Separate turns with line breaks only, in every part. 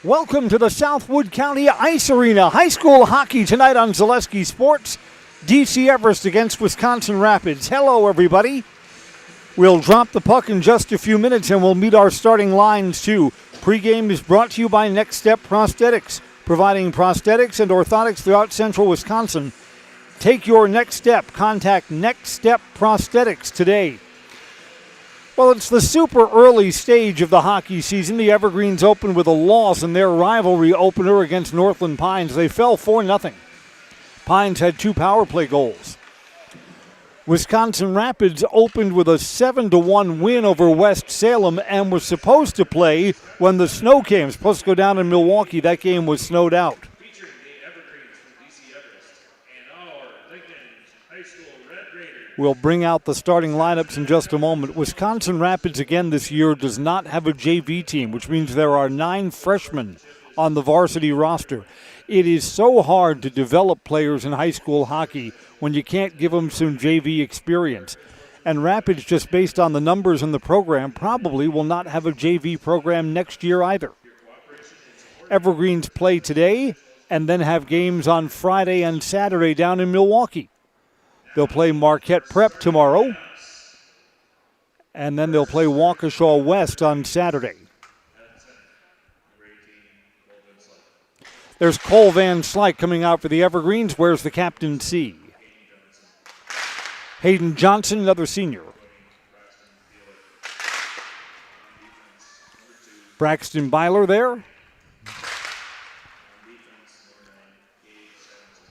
Welcome to the Southwood County Ice Arena. High school hockey tonight on Zaleski Sports. DC Everest against Wisconsin Rapids. Hello, everybody. We'll drop the puck in just a few minutes and we'll meet our starting lines, too. Pregame is brought to you by Next Step Prosthetics, providing prosthetics and orthotics throughout central Wisconsin. Take your next step. Contact Next Step Prosthetics today. Well, it's the super early stage of the hockey season. The Evergreens opened with a loss in their rivalry opener against Northland Pines. They fell 4-0. Pines had 2 power play goals. Wisconsin Rapids opened with a 7-1 win over West Salem and was supposed to play when the snow came. Supposed to go down in Milwaukee. That game was snowed out.
Featuring the Evergreens from DC Everest and our Lincoln High School Red Raiders.
We'll bring out the starting lineups in just a moment. Wisconsin Rapids again this year does not have a JV team, which means there are 9 freshmen on the varsity roster. It is so hard to develop players in high school hockey when you can't give them some JV experience. And Rapids, just based on the numbers in the program, probably will not have a JV program next year either. Evergreens play today and then have games on Friday and Saturday down in Milwaukee. They'll play Marquette Prep tomorrow, and then they'll play Waukesha West on Saturday. There's Cole Van Slyke coming out for the Evergreens. Where's the captain C? Hayden Johnson, another senior. Braxton Byler there.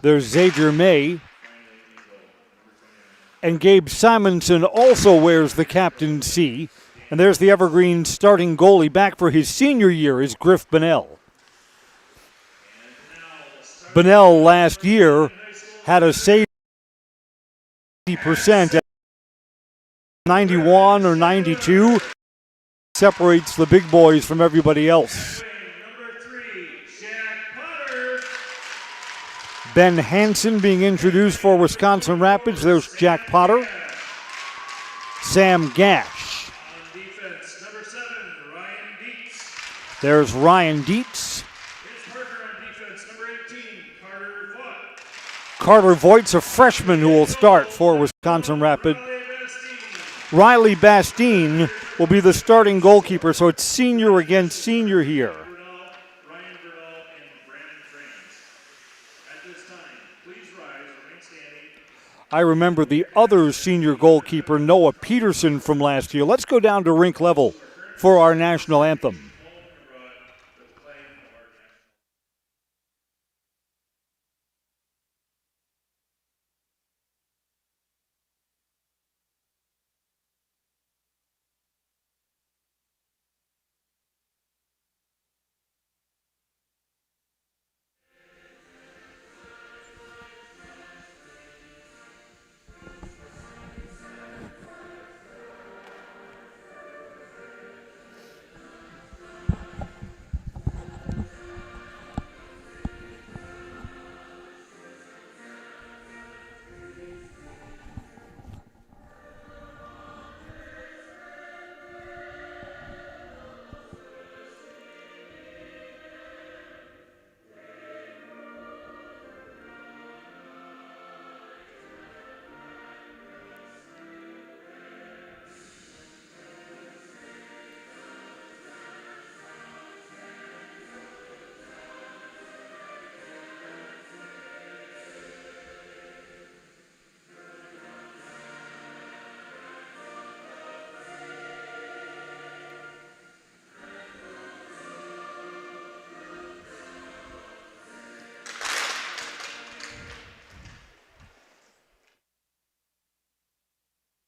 There's Xavier May. And Gabe Simonson also wears the captain C. And there's the Evergreens starting goalie back for his senior year is Griff Bunnell. Bunnell last year had a save 90% at 91 or 92. Separates the big boys from everybody else. Ben Hansen being introduced for Wisconsin Rapids. There's Jack Potter. Sam Gash.
On defense, number 7, Ryan Dietz.
There's Ryan Dietz.
His partner on defense, number 18, Carter Voigt.
Carter Voigt's a freshman who will start for Wisconsin Rapids. Riley Bastine will be the starting goalkeeper, so it's senior against senior here.
Ryan Burnell and Brandon Franz. At this time, please rise, remain standing.
I remember the other senior goalkeeper, Noah Peterson, from last year. Let's go down to rink level for our national anthem.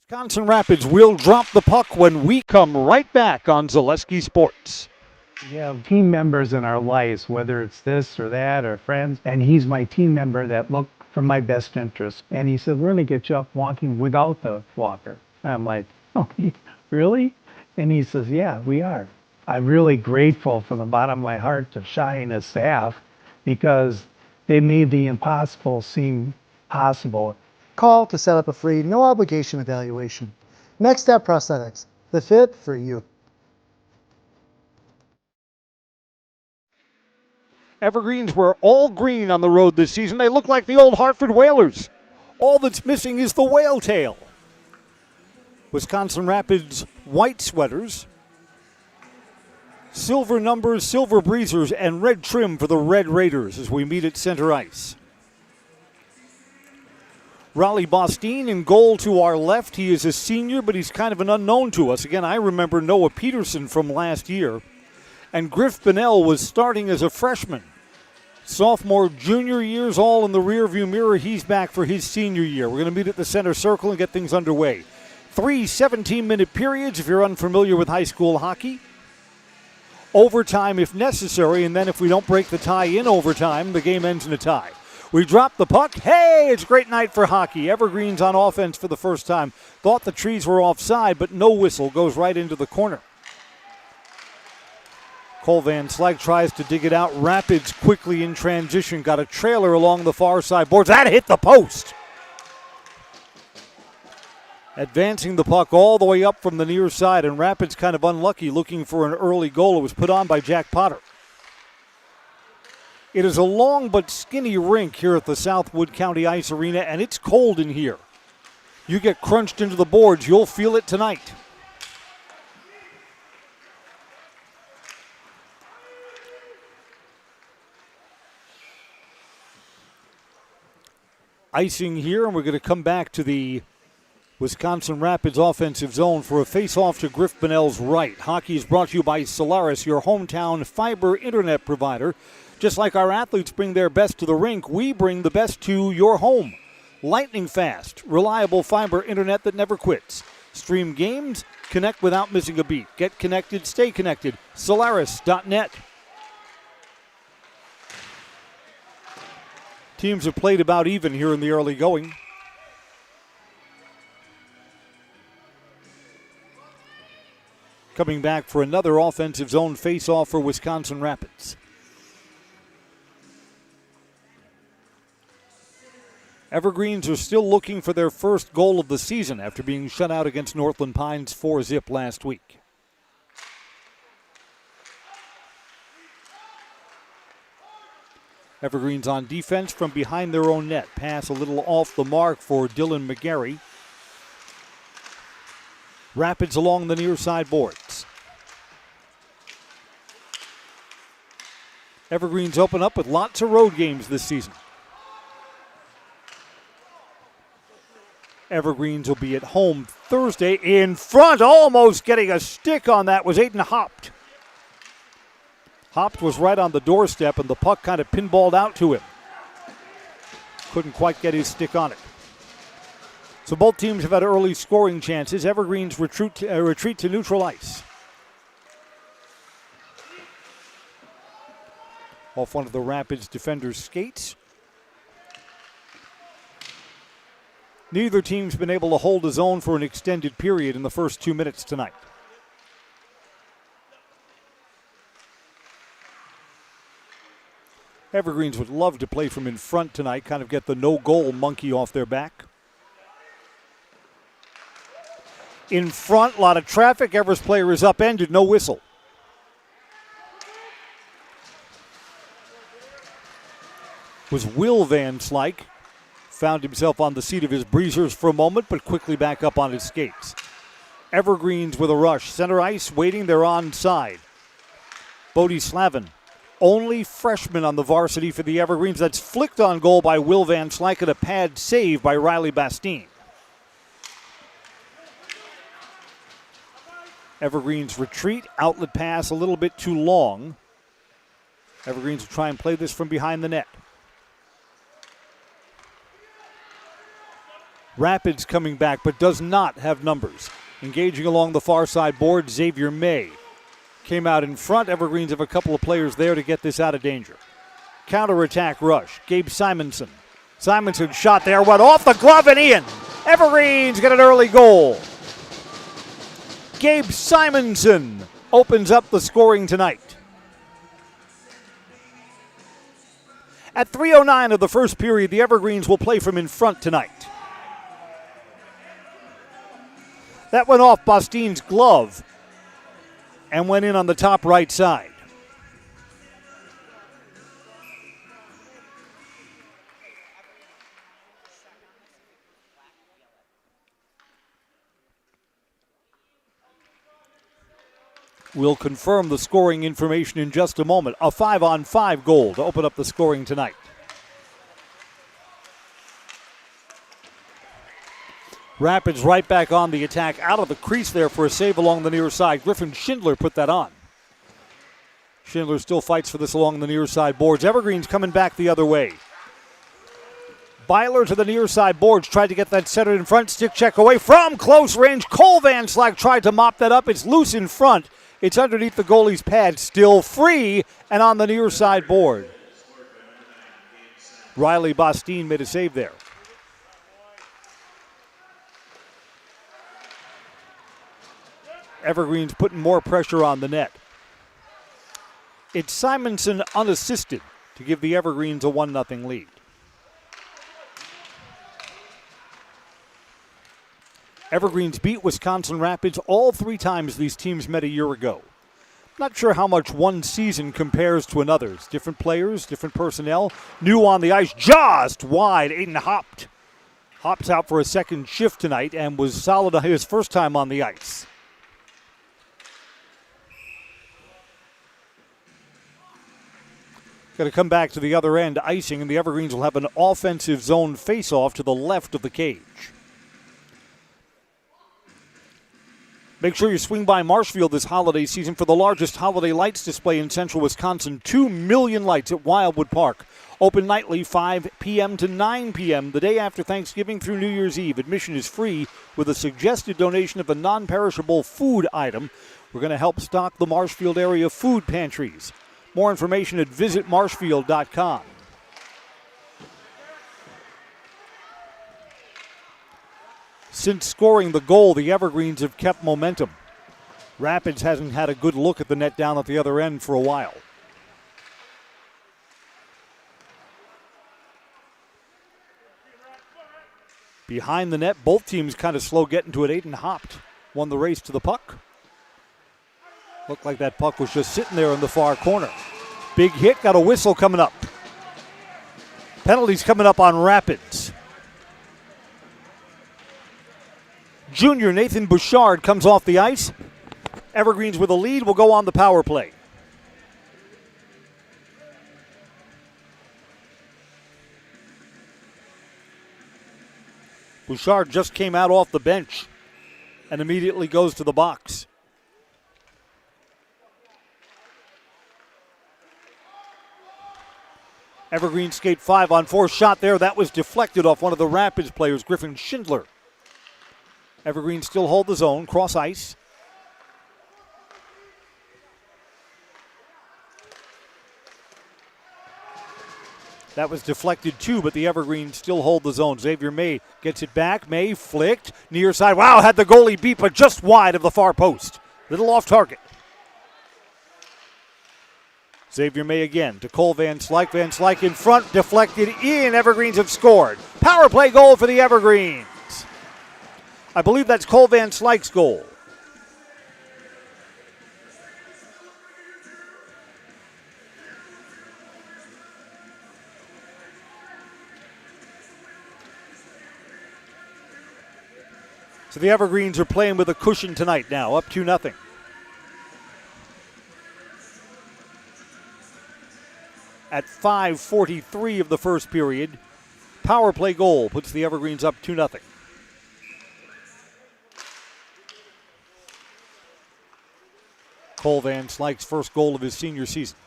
Wisconsin Rapids will drop the puck when we come right back on Zaleski Sports.
We have team members in our lives, whether it's this or that or friends, and he's my team member that look for my best interest. And he said, we're going to get you up walking without the walker. I'm like, oh, really? And he says, yeah, we are. I'm really grateful from the bottom of my heart to Shai and his staff because they made the impossible seem possible.
Call to set up a free, no obligation evaluation. Next Step Prosthetics, the fit for you.
Evergreens were all green on the road this season. They look like the old Hartford Whalers. All that's missing is the whale tail. Wisconsin Rapids white sweaters, silver numbers, silver breezers, and red trim for the Red Raiders as we meet at center ice. Raleigh Bostine in goal to our left. He is a senior, but he's kind of an unknown to us. Again, I remember Noah Peterson from last year. And Griff Bonnell was starting as a freshman. Sophomore, junior years all in the rearview mirror. He's back for his senior year. We're going to meet at the center circle and get things underway. 3 17-minute periods if you're unfamiliar with high school hockey. Overtime if necessary, and then if we don't break the tie in overtime, the game ends in a tie. We drop the puck. Hey, it's a great night for hockey. Evergreens on offense for the first time. Thought the trees were offside, but no whistle. Goes right into the corner. Cole Van Slyke tries to dig it out. Rapids quickly in transition. Got a trailer along the far side boards. That hit the post. Advancing the puck all the way up from the near side, and Rapids kind of unlucky looking for an early goal. It was put on by Jack Potter. It is a long but skinny rink here at the Southwood County Ice Arena, and it's cold in here. You get crunched into the boards, you'll feel it tonight. Icing here, and we're going to come back to the Wisconsin Rapids offensive zone for a face-off to Griff Bonnell's right. Hockey is brought to you by Solaris, your hometown fiber internet provider. Just like our athletes bring their best to the rink, we bring the best to your home. Lightning fast, reliable fiber internet that never quits. Stream games, connect without missing a beat. Get connected, stay connected. Solaris.net. Teams have played about even here in the early going. Coming back for another offensive zone face-off for Wisconsin Rapids. Evergreens are still looking for their first goal of the season after being shut out against Northland Pines 4-0 last week. Evergreens on defense from behind their own net. Pass a little off the mark for Dylan McGarry. Rapids along the near side boards. Evergreens open up with lots of road games this season. Evergreens will be at home Thursday. In front, almost getting a stick on that, was Aiden Hopt. Hopt was right on the doorstep, and the puck kind of pinballed out to him. Couldn't quite get his stick on it. So both teams have had early scoring chances. Evergreens retreat to neutral ice. Off one of the Rapids defenders' skates. Neither team's been able to hold a zone for an extended period in the first 2 minutes tonight. Evergreens would love to play from in front tonight, kind of get the no-goal monkey off their back. In front, a lot of traffic. Everest player is upended, no whistle. Was Will Van Slyke. Found himself on the seat of his breezers for a moment, but quickly back up on his skates. Evergreens with a rush. Center ice waiting, they're onside. Bodie Slavin, only freshman on the varsity for the Evergreens. That's flicked on goal by Will Van Slyke and a pad save by Riley Bastine. Evergreens retreat, outlet pass a little bit too long. Evergreens will try and play this from behind the net. Rapids coming back, but does not have numbers. Engaging along the far side board, Xavier May came out in front. Evergreens have a couple of players there to get this out of danger. Counterattack rush, Gabe Simonson. Simonson shot there, went off the glove and in. Evergreens get an early goal. Gabe Simonson opens up the scoring tonight. At 3:09 of the first period, the Evergreens will play from in front tonight. That went off Bastine's glove and went in on the top right side. We'll confirm the scoring information in just a moment. A 5-on-5 goal to open up the scoring tonight. Rapids right back on the attack, out of the crease there for a save along the near side. Griffin Schindler put that on. Schindler still fights for this along the near side boards. Evergreen's coming back the other way. Byler to the near side boards, tried to get that centered in front. Stick check away from close range. Cole Van Slyke tried to mop that up. It's loose in front. It's underneath the goalie's pad. Still free and on the near side board. Riley Bostine made a save there. Evergreen's putting more pressure on the net. It's Simonson unassisted to give the Evergreens a 1-0 lead. Evergreens beat Wisconsin Rapids all 3 times these teams met a year ago. Not sure how much one season compares to another's. Different players, different personnel. New on the ice, just wide. Aiden Hopt. Hopt's out for a second shift tonight and was solid his first time on the ice. Going to come back to the other end, icing, and the Evergreens will have an offensive zone face-off to the left of the cage. Make sure you swing by Marshfield this holiday season for the largest holiday lights display in central Wisconsin. 2 million lights at Wildwood Park. Open nightly 5 p.m. to 9 p.m. the day after Thanksgiving through New Year's Eve. Admission is free with a suggested donation of a non-perishable food item. We're going to help stock the Marshfield area food pantries. More information at visitmarshfield.com. Since scoring the goal, the Evergreens have kept momentum. Rapids hasn't had a good look at the net down at the other end for a while. Behind the net, both teams kind of slow getting to it. Aiden Hopt won the race to the puck. Looked like that puck was just sitting there in the far corner. Big hit, got a whistle coming up. Penalties coming up on Rapids. Junior Nathan Bouchard comes off the ice. Evergreens with a lead will go on the power play. Bouchard just came out off the bench and immediately goes to the box. Evergreen skate 5-on-4 shot there. That was deflected off one of the Rapids players, Griffin Schindler. Evergreen still hold the zone, cross ice. That was deflected too, but the Evergreen still hold the zone. Xavier May gets it back. May flicked, near side. Wow, had the goalie beat, but just wide of the far post. Little off target. Xavier May again to Cole Van Slyke. Van Slyke in front, deflected in. Evergreens have scored. Power play goal for the Evergreens. I believe that's Cole Van Slyke's goal. So the Evergreens are playing with a cushion tonight now, up 2-0. At 5:43 of the first period, power play goal puts the Evergreens up 2-0. Cole Van Slyke's first goal of his senior season.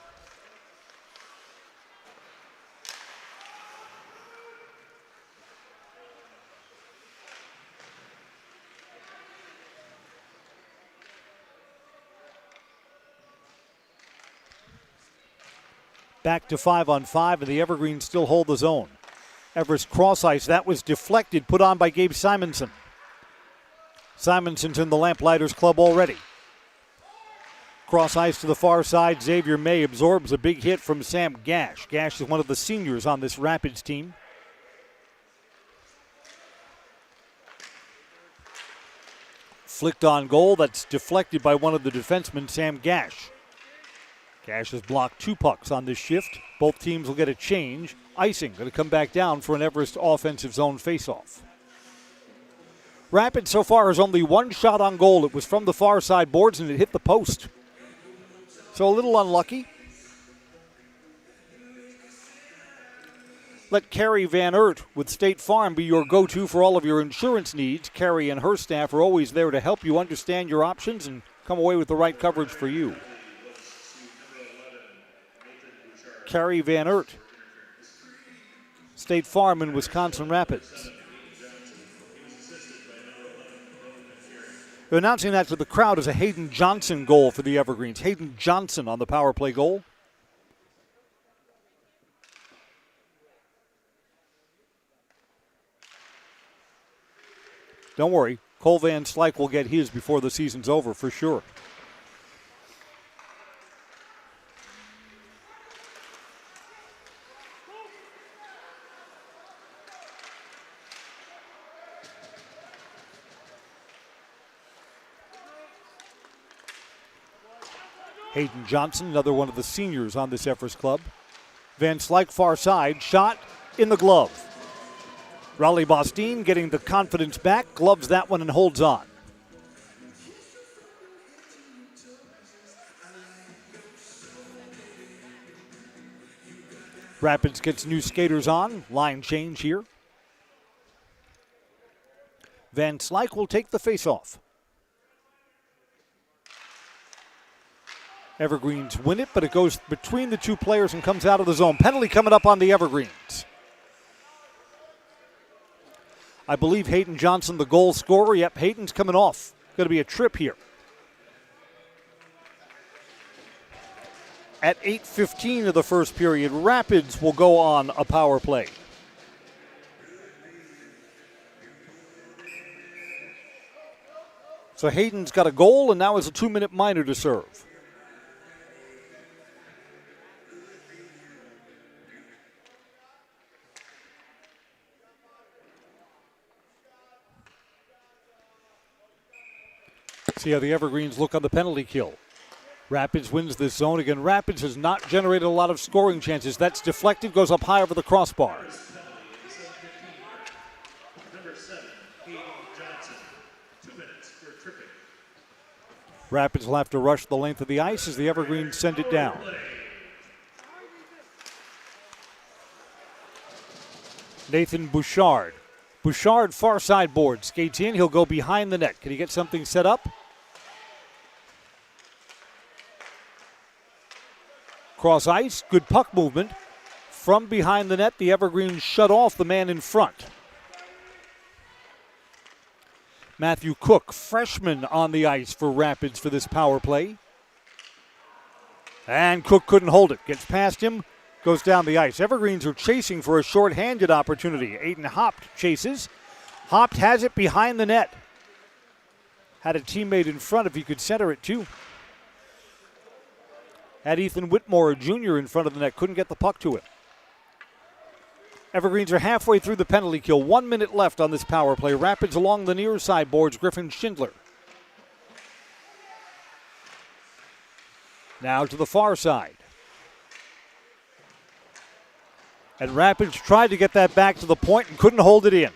Back to 5-on-5, and the Evergreens still hold the zone. Everest cross ice, that was deflected, put on by Gabe Simonson. Simonson's in the Lamplighters club already. Cross ice to the far side, Xavier May absorbs a big hit from Sam Gash. Gash is one of the seniors on this Rapids team. Flicked on goal, that's deflected by one of the defensemen, Sam Gash. Gash has blocked 2 pucks on this shift. Both teams will get a change. Icing going to come back down for an Everest offensive zone faceoff. Rapids so far has only 1 shot on goal. It was from the far side boards and it hit the post. So a little unlucky. Let Carrie Van Eert with State Farm be your go-to for all of your insurance needs. Carrie and her staff are always there to help you understand your options and come away with the right coverage for you. Carrie Van Eert, State Farm in Wisconsin Rapids. They're announcing that to the crowd as a Hayden Johnson goal for the Evergreens. Hayden Johnson on the power play goal. Don't worry, Cole Van Slyke will get his before the season's over for sure. Hayden Johnson, another one of the seniors on this Everest club. Van Slyke far side, shot in the glove. Raleigh Bostine getting the confidence back, gloves that one and holds on. Rapids gets new skaters on, line change here. Van Slyke will take the face-off. Evergreens win it, but it goes between the two players and comes out of the zone. Penalty coming up on the Evergreens. I believe Hayden Johnson, the goal scorer. Yep, Hayden's coming off. Going to be a trip here. At 8:15 of the first period, Rapids will go on a power play. So Hayden's got a goal and now has a 2-minute minor to serve. See how the Evergreens look on the penalty kill. Rapids wins this zone. Again, Rapids has not generated a lot of scoring chances. That's deflected, goes up high over the crossbar.
Number 7, Hayden Johnson. 2 minutes for tripping.
Rapids will have to rush the length of the ice as the Evergreens send it down. Nathan Bouchard. Bouchard, far side board, skates in. He'll go behind the net. Can he get something set up? Cross ice, good puck movement. From behind the net, the Evergreens shut off the man in front. Matthew Cook, freshman on the ice for Rapids for this power play. And Cook couldn't hold it. Gets past him, goes down the ice. Evergreens are chasing for a short-handed opportunity. Aiden Hopt chases. Hopt has it behind the net. Had a teammate in front if he could center it too. Had Ethan Whitmore, Jr. in front of the net. Couldn't get the puck to him. Evergreens are halfway through the penalty kill. 1 minute left on this power play. Rapids along the near side boards. Griffin Schindler. Now to the far side. And Rapids tried to get that back to the point and couldn't hold it in.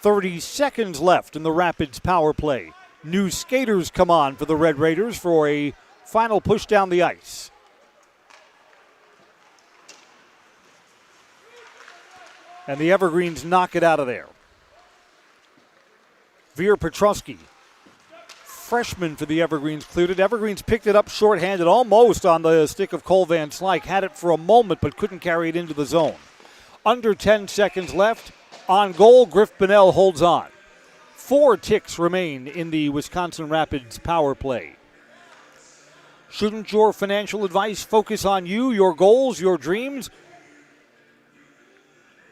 30 seconds left in the Rapids power play. New skaters come on for the Red Raiders for a final push down the ice. And the Evergreens knock it out of there. Veer Petrosky, freshman for the Evergreens, cleared it. Evergreens picked it up shorthanded, almost on the stick of Cole Van Slyke. Had it for a moment, but couldn't carry it into the zone. Under 10 seconds left. On goal, Griff Bonnell holds on. 4 ticks remain in the Wisconsin Rapids power play. Shouldn't your financial advice focus on you, your goals, your dreams?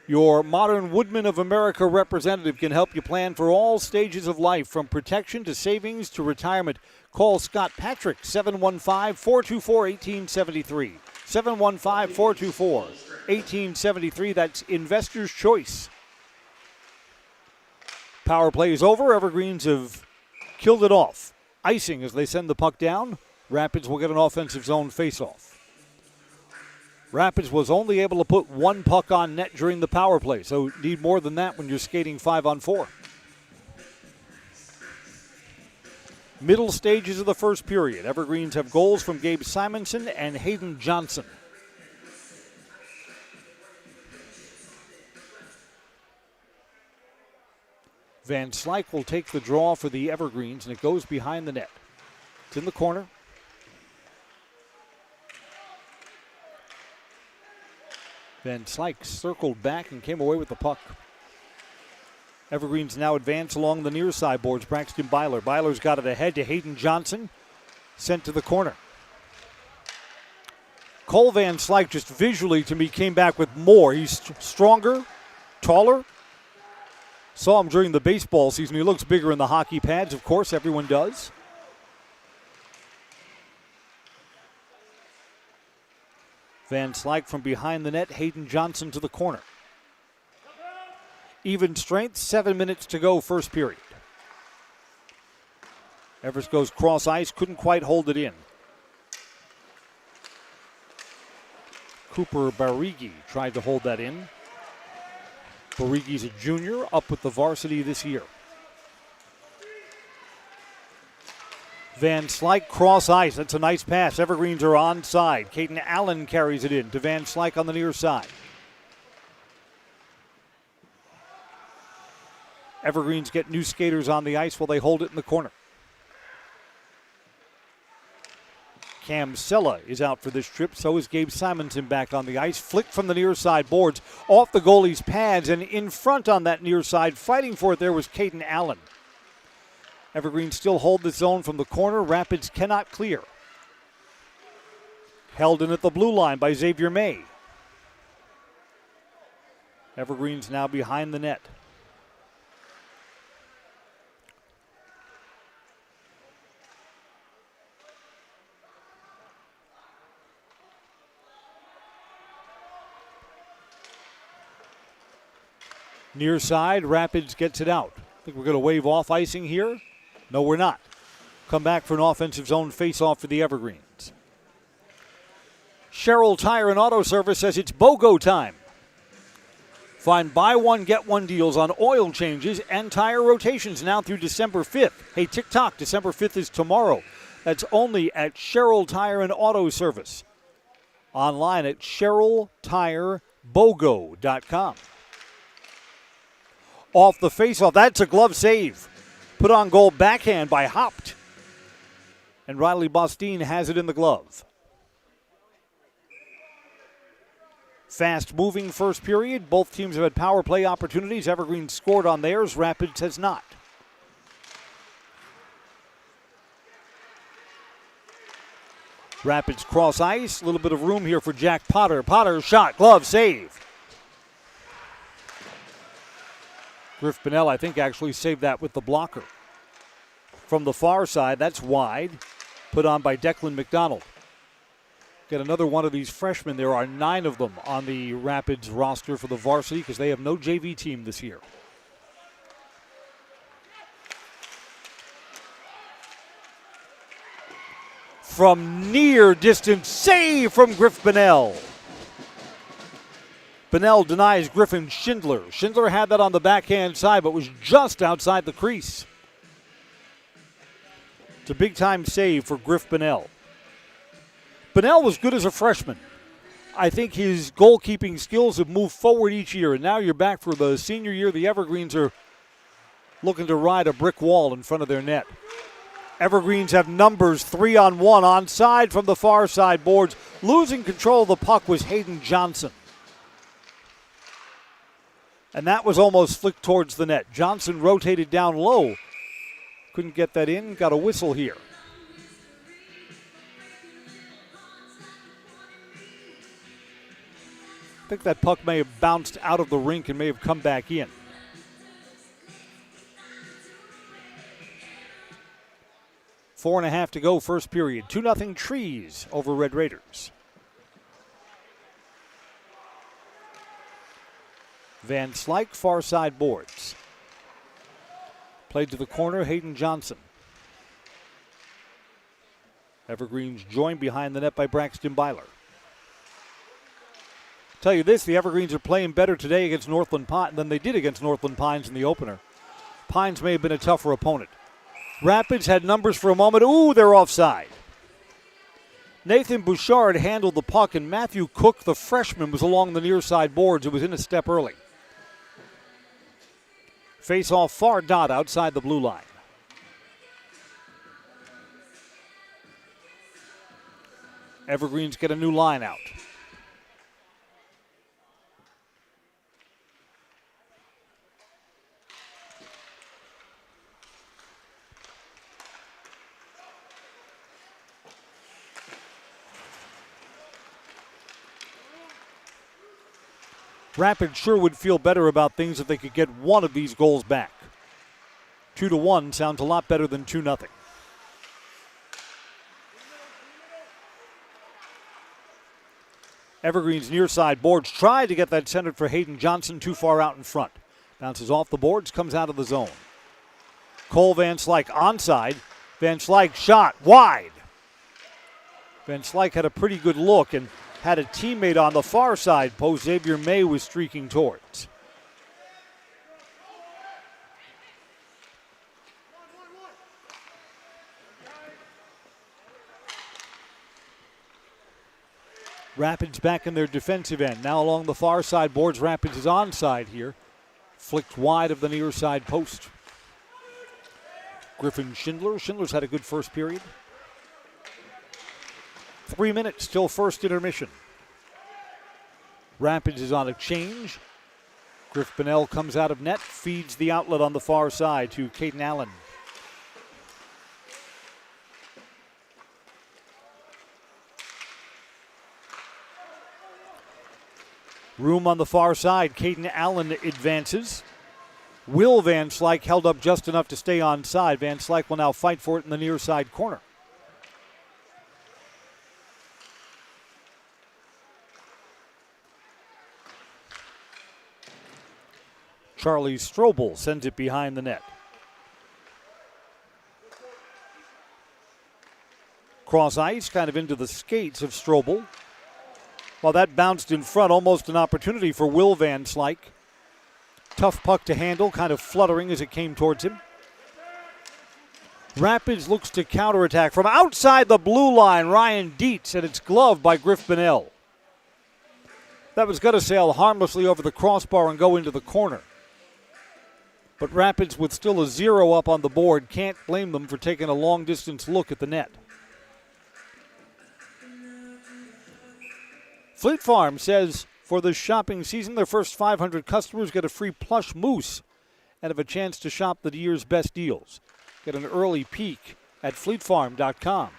Your Modern Woodmen of America representative can help you plan for all stages of life, from protection to savings to retirement. Call Scott Patrick, 715-424-1873. 715-424-1873. That's Investor's Choice. Power play is over. Evergreens have killed it off. Icing as they send the puck down. Rapids will get an offensive zone faceoff. Rapids was only able to put 1 puck on net during the power play, so need more than that when you're skating 5-on-4. Middle stages of the first period. Evergreens have goals from Gabe Simonson and Hayden Johnson. Van Slyke will take the draw for the Evergreens, and it goes behind the net. It's in the corner. Van Slyke circled back and came away with the puck. Evergreens now advance along the near side boards. Braxton Byler. Byler's got it ahead to Hayden Johnson. Sent to the corner. Cole Van Slyke just visually to me came back with more. He's stronger, taller. Saw him during the baseball season. He looks bigger in the hockey pads, of course, everyone does. Van Slyke from behind the net, Hayden Johnson to the corner. Even strength, 7 minutes to go, first period. Everest goes cross ice, couldn't quite hold it in. Cooper Barigi tried to hold that in. Barigi's a junior, up with the varsity this year. Van Slyke cross ice. That's a nice pass. Evergreens are onside. Caden Allen carries it in to Van Slyke on the near side. Evergreens get new skaters on the ice while they hold it in the corner. Cam Sella is out for this trip. So is Gabe Simonson back on the ice. Flicked from the near side boards off the goalie's pads, and in front on that near side, fighting for it there was Caden Allen. Evergreens still hold the zone from the corner. Rapids cannot clear. Held in at the blue line by Xavier May. Evergreens now behind the net. Near side, Rapids gets it out. I think we're going to wave off icing here. No, we're not. Come back for an offensive zone face-off for the Evergreens. Sherrill Tire and Auto Service says it's BOGO time. Find buy one, get one deals on oil changes and tire rotations now through December 5th. Hey, tick-tock, December 5th is tomorrow. That's only at Sherrill Tire and Auto Service. Online at SherrillTireBOGO.com. Off the faceoff, that's a glove save. Put on goal backhand by Hopt. And Riley Bostine has it in the glove. Fast moving first period. Both teams have had power play opportunities. Evergreen scored on theirs. Rapids has not. Rapids cross ice. A little bit of room here for Jack Potter. Potter shot, glove, save. Griff Bonnell, I think, actually saved that with the blocker. From the far side, that's wide. Put on by Declan McDonald. Get another one of these freshmen. There are 9 of them on the Rapids roster for the varsity because they have no JV team this year. From near distance, save from Griff Bonnell. Bonnell denies Griffin Schindler. Schindler had that on the backhand side, but was just outside the crease. It's a big-time save for Griff Bonnell. Bonnell was good as a freshman. I think his goalkeeping skills have moved forward each year, and now you're back for the senior year. The Evergreens are looking to ride a brick wall in front of their net. Evergreens have numbers 3-on-1 onside from the far side boards. Losing control of the puck was Hayden Johnson. And that was almost flicked towards the net. Johnson rotated down low. Couldn't get that in. Got a whistle here. I think that puck may have bounced out of the rink and may have come back in. Four and a half to go, first period. 2-0 Trees over Red Raiders. Van Slyke, far side boards. Played to the corner, Hayden Johnson. Evergreens joined behind the net by Braxton Byler. Tell you this, the Evergreens are playing better today against Northland Pines than they did against Northland Pines in the opener. Pines may have been a tougher opponent. Rapids had numbers for a moment. Ooh, they're offside. Nathan Bouchard handled the puck, and Matthew Cook, the freshman, was along the near side boards. It was in a step early. Face off far dot outside the blue line. Evergreens get a new line out. Rapids sure would feel better about things if they could get one of these goals back. 2-1 sounds a lot better than 2-0. Evergreen's near side boards tried to get that centered for Hayden Johnson, too far out in front. Bounces off the boards, comes out of the zone. Cole Van Slyke onside. Van Slyke shot wide. Van Slyke had a pretty good look and had a teammate on the far side post Xavier May was streaking towards. Rapids back in their defensive end. Now along the far side boards, Rapids is onside here. Flicked wide of the near side post. Griffin Schindler. Schindler's had a good first period. 3 minutes till first intermission. Rapids is on a change. Griff Bonnell comes out of net, feeds the outlet on the far side to Caden Allen. Room on the far side. Caden Allen advances. Will Van Slyke held up just enough to stay onside. Van Slyke will now fight for it in the near side corner. Charlie Strobel sends it behind the net. Cross ice, kind of into the skates of Strobel. Well, that bounced in front, almost an opportunity for Will Van Slyke. Tough puck to handle, kind of fluttering as it came towards him. Rapids looks to counterattack from outside the blue line. Ryan Dietz, and it's gloved by Griff Bonnell. That was going to sail harmlessly over the crossbar and go into the corner. But Rapids, with still a 0 up on the board, can't blame them for taking a long-distance look at the net. Fleet Farm says for this shopping season, their first 500 customers get a free plush moose and have a chance to shop the year's best deals. Get an early peek at fleetfarm.com.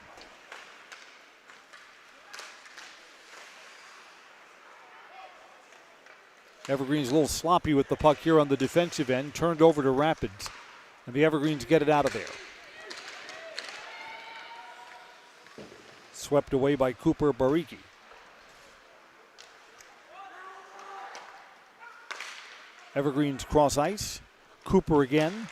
Evergreen's a little sloppy with the puck here on the defensive end, turned over to Rapids, and the Evergreens get it out of there. Swept away by Cooper Bariki. Evergreens cross ice. Cooper again.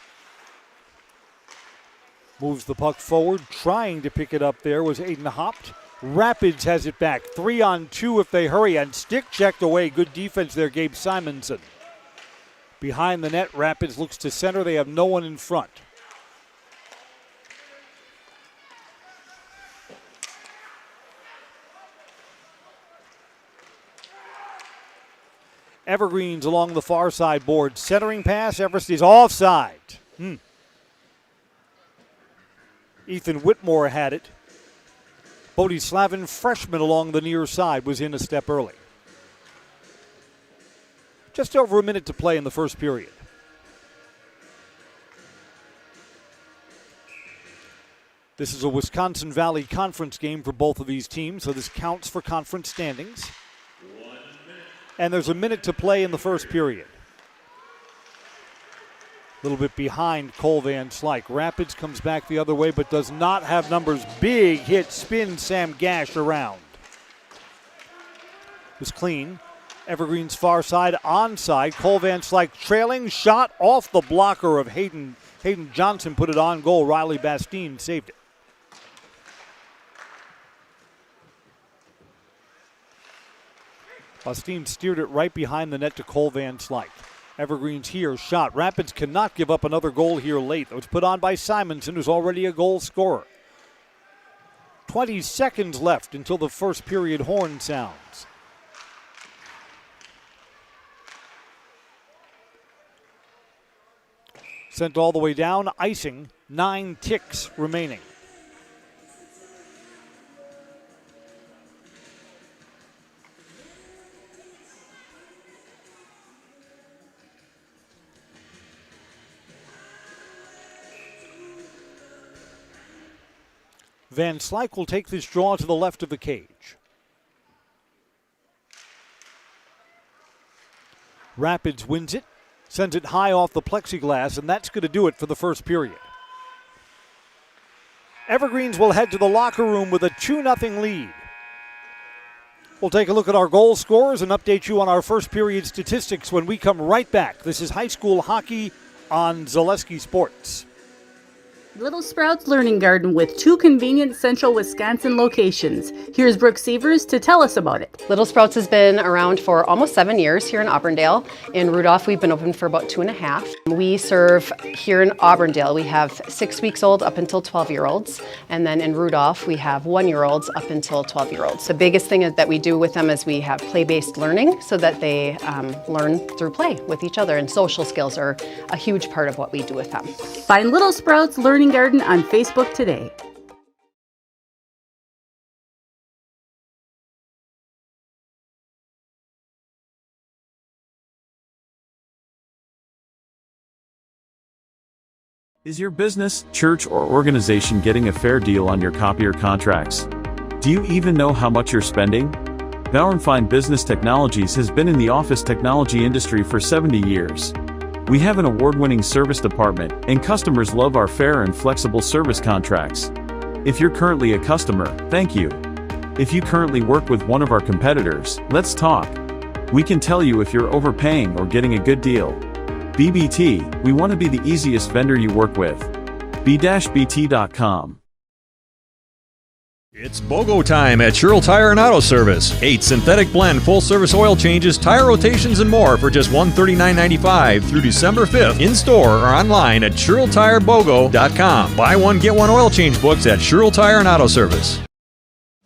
Moves the puck forward. Trying to pick it up there was Aiden Hopt. Rapids has it back. 3-on-2 if they hurry, and stick checked away. Good defense there, Gabe Simonson. Behind the net, Rapids looks to center. They have no one in front. Evergreens along the far side board. Centering pass. Everest is offside. Ethan Whitmore had it. Bodie Slavin, freshman along the near side, was in a step early. Just over a minute to play in the first period. This is a Wisconsin Valley Conference game for both of these teams, so this counts for conference standings. And there's a minute to play in the first period. A little bit behind Cole Van Slyke. Rapids comes back the other way, but does not have numbers. Big hit, spins Sam Gash around. It was clean. Evergreen's far side, onside. Cole Van Slyke trailing, shot off the blocker of Hayden. Hayden Johnson put it on goal. Riley Bastine saved it. Bastine steered it right behind the net to Cole Van Slyke. Evergreen's here, shot. Rapids cannot give up another goal here late. That was put on by Simonson, who's already a goal scorer. 20 seconds left until the first period horn sounds. Sent all the way down, icing, 9 ticks remaining. Van Slyke will take this draw to the left of the cage. Rapids wins it, sends it high off the plexiglass, and that's going to do it for the first period. Evergreens will head to the locker room with a 2-0 lead. We'll take a look at our goal scorers and update you on our first period statistics when we come right back. This is high school hockey on Zaleski Sports.
Little Sprouts Learning Garden with 2 convenient central Wisconsin locations. Here's Brooke Sievers to tell us about it.
Little Sprouts has been around for almost 7 years here in Auburndale. In Rudolph, we've been open for about 2.5. We serve here in Auburndale. We have 6 weeks old up until 12-year-olds. And then in Rudolph, we have 1-year-olds up until 12-year-olds. The biggest thing that we do with them is we have play-based learning so that they learn through play with each other. And social skills are a huge part of what we do with them.
Find Little Sprouts Learning Garden on Facebook today.
Is your business, church, or organization getting a fair deal on your copier contracts? Do you even know how much you're spending? Bauer & Fine Business Technologies has been in the office technology industry for 70 years. We have an award-winning service department, and customers love our fair and flexible service contracts. If you're currently a customer, thank you. If you currently work with one of our competitors, let's talk. We can tell you if you're overpaying or getting a good deal. BBT, we want to be the easiest vendor you work with. b-bt.com.
It's BOGO time at Sherrill Tire and Auto Service. 8 synthetic blend full-service oil changes, tire rotations, and more for just $139.95 through December 5th. In-store or online at SherrillTireBOGO.com. Buy one, get one oil change books at Sherrill Tire and Auto Service.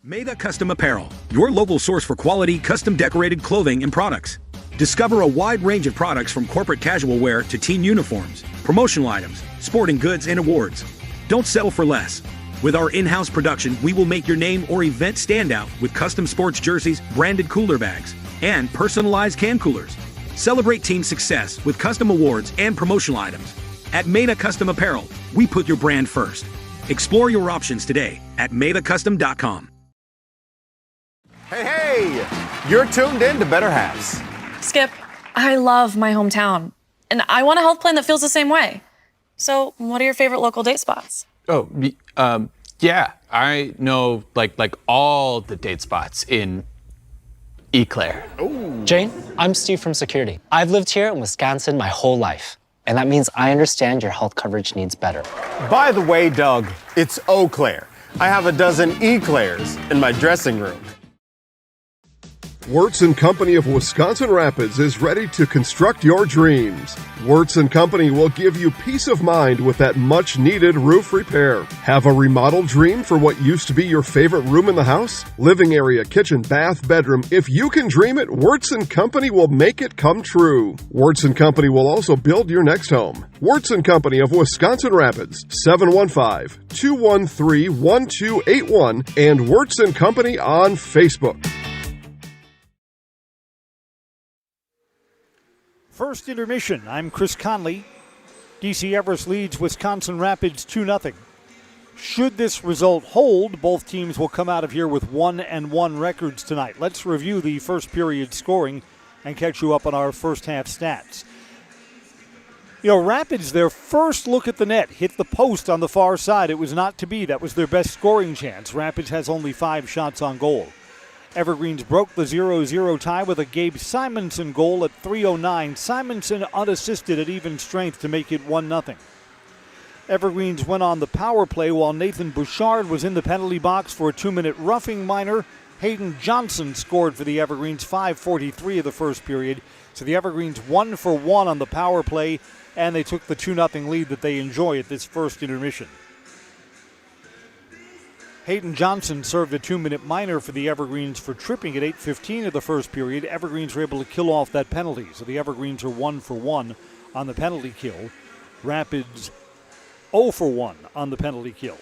Mega Custom Apparel, your local source for quality, custom-decorated clothing and products. Discover a wide range of products from corporate casual wear to team uniforms, promotional items, sporting goods, and awards. Don't settle for less. With our in-house production, we will make your name or event stand out with custom sports jerseys, branded cooler bags, and personalized can coolers. Celebrate team success with custom awards and promotional items. At Meda Custom Apparel, we put your brand first. Explore your options today at MedaCustom.com.
Hey, you're tuned in to Better Halves.
Skip, I love my hometown, and I want a health plan that feels the same way. So, what are your favorite local date spots?
Oh, yeah, I know like all the date spots in Eau Claire.
Ooh. Jane, I'm Steve from Security. I've lived here in Wisconsin my whole life, and that means I understand your health coverage needs better.
By the way, Doug, it's Eau Claire. I have a dozen Eclairs in my dressing room.
Wirtz & Company of Wisconsin Rapids is ready to construct your dreams. Wirtz & Company will give you peace of mind with that much-needed roof repair. Have a remodel dream for what used to be your favorite room in the house? Living area, kitchen, bath, bedroom. If you can dream it, Wirtz & Company will make it come true. Wirtz & Company will also build your next home. Wirtz & Company of Wisconsin Rapids, 715-213-1281, and Wirtz & Company on Facebook.
First intermission. I'm Chris Conley. DC Everest leads Wisconsin Rapids 2-0. Should this result hold, both teams will come out of here with 1-1 records tonight. Let's review the first period scoring and catch you up on our first half stats. You know, Rapids, their first look at the net hit the post on the far side. It was not to be. That was their best scoring chance. Rapids has only 5 shots on goal. Evergreens broke the 0-0 tie with a Gabe Simonson goal at 3:09. Simonson unassisted at even strength to make it 1-0. Evergreens went on the power play while Nathan Bouchard was in the penalty box for a 2-minute roughing minor. Hayden Johnson scored for the Evergreens, 5:43 of the first period. So the Evergreens 1 for 1 on the power play, and they took the 2-0 lead that they enjoy at this first intermission. Hayden Johnson served a 2-minute minor for the Evergreens for tripping at 8:15 of the first period. Evergreens were able to kill off that penalty, so the Evergreens are 1 for 1 on the penalty kill. Rapids 0 for 1 on the penalty kill.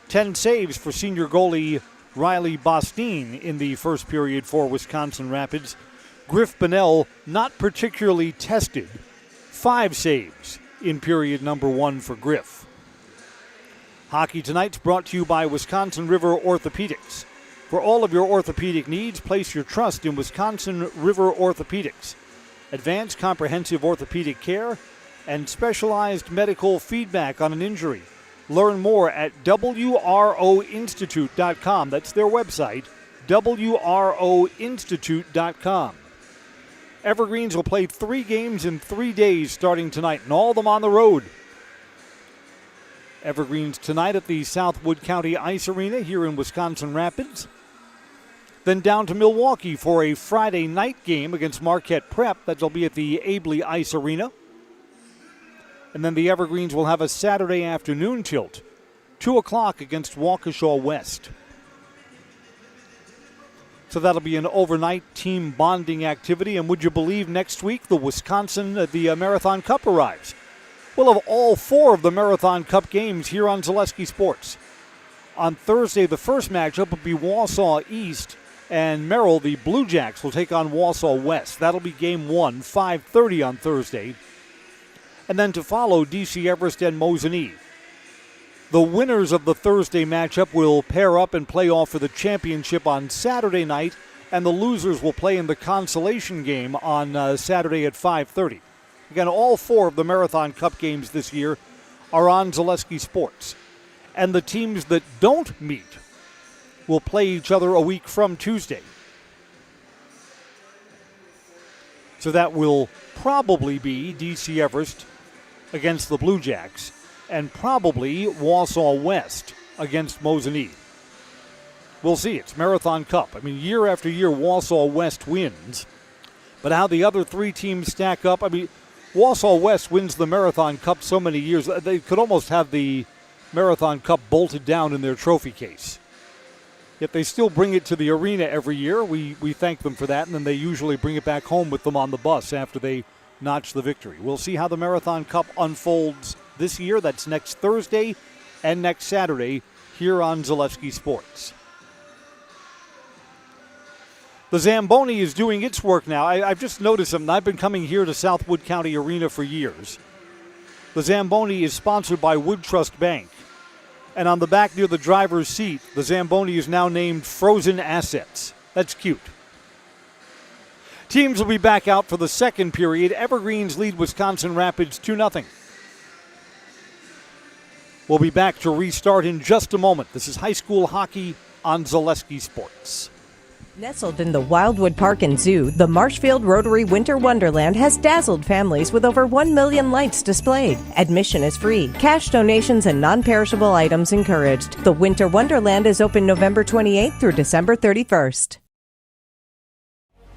10 saves for senior goalie Riley Bostine in the first period for Wisconsin Rapids. Griff Bonnell not particularly tested. 5 saves in period number 1 for Griff. Hockey Tonight's brought to you by Wisconsin River Orthopedics. For all of your orthopedic needs, place your trust in Wisconsin River Orthopedics. Advanced comprehensive orthopedic care and specialized medical feedback on an injury. Learn more at WROinstitute.com. That's their website, WROinstitute.com. Evergreens will play 3 games in 3 days starting tonight, and all of them on the road. Evergreens tonight at the Southwood County Ice Arena here in Wisconsin Rapids. Then down to Milwaukee for a Friday night game against Marquette Prep. That'll be at the Abley Ice Arena. And then the Evergreens will have a Saturday afternoon tilt, 2 o'clock against Waukesha West. So that'll be an overnight team bonding activity. And would you believe next week the Marathon Cup arrives? We'll have all 4 of the Marathon Cup games here on Zaleski Sports. On Thursday, the first matchup will be Wausau East, and Merrill, the Blue Jacks, will take on Wausau West. That'll be game 1, 5:30 on Thursday. And then to follow, DC Everest and Mosinee. The winners of the Thursday matchup will pair up and play off for the championship on Saturday night, and the losers will play in the consolation game on Saturday at 5:30. Again, all 4 of the Marathon Cup games this year are on Zaleski Sports. And the teams that don't meet will play each other a week from Tuesday. So that will probably be DC Everest against the Blue Jacks, and probably Wausau West against Mosinee. We'll see. It's Marathon Cup. I mean, year after year, Wausau West wins. But how the other 3 teams stack up, I mean, Wausau West wins the Marathon Cup so many years, they could almost have the Marathon Cup bolted down in their trophy case. Yet they still bring it to the arena every year. We thank them for that, and then they usually bring it back home with them on the bus after they notch the victory. We'll see how the Marathon Cup unfolds this year. That's next Thursday and next Saturday here on Zaleski Sports. The Zamboni is doing its work now. I've just noticed them. I've been coming here to Southwood County Arena for years. The Zamboni is sponsored by Wood Trust Bank. And on the back near the driver's seat, the Zamboni is now named Frozen Assets. That's cute. Teams will be back out for the second period. Evergreens lead Wisconsin Rapids 2-0. We'll be back to restart in just a moment. This is high school hockey on Zaleski Sports.
Nestled in the Wildwood Park and Zoo, the Marshfield Rotary Winter Wonderland has dazzled families with over 1 million lights displayed. Admission is free. Cash donations and non-perishable items encouraged. The Winter Wonderland is open November 28th through December 31st.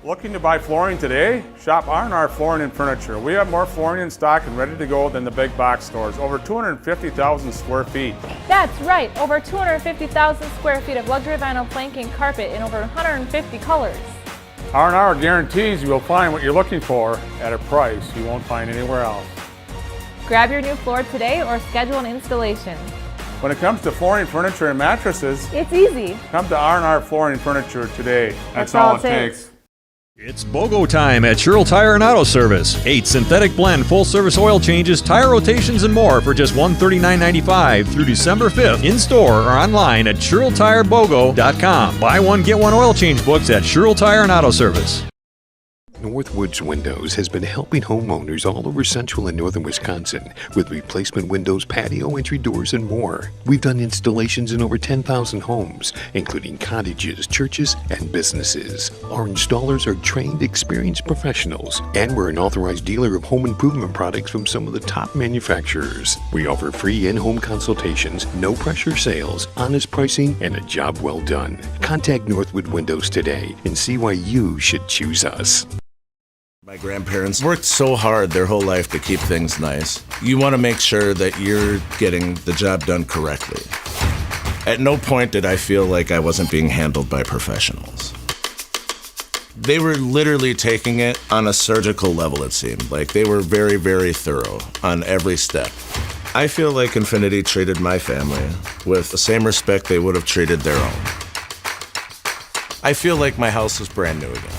Looking to buy flooring today? Shop R&R Flooring and Furniture. We have more flooring in stock and ready to go than the big box stores. Over 250,000 square feet.
That's right, over 250,000 square feet of luxury vinyl planking carpet in over 150 colors.
R&R guarantees you will find what you're looking for at a price you won't find anywhere else.
Grab your new floor today or schedule an installation.
When it comes to flooring, furniture, and mattresses,
it's easy.
Come to R&R Flooring and Furniture today. That's all it takes.
It's BOGO time at Sherrill Tire and Auto Service. 8 synthetic blend full-service oil changes, tire rotations, and more for just $139.95 through December 5th. In-store or online at SherrillTireBOGO.com. Buy one, get one oil change books at Sherrill Tire and Auto Service.
Northwoods Windows has been helping homeowners all over central and northern Wisconsin with replacement windows, patio entry doors, and more. We've done installations in over 10,000 homes, including cottages, churches, and businesses. Our installers are trained, experienced professionals, and we're an authorized dealer of home improvement products from some of the top manufacturers. We offer free in-home consultations, no pressure sales, honest pricing, and a job well done. Contact Northwood Windows today and see why you should choose us.
My grandparents worked so hard their whole life to keep things nice. You want to make sure that you're getting the job done correctly. At no point did I feel like I wasn't being handled by professionals. They were literally taking it on a surgical level, it seemed. Like they were very, very thorough on every step. I feel like Infinity treated my family with the same respect they would have treated their own. I feel like my house is brand new again.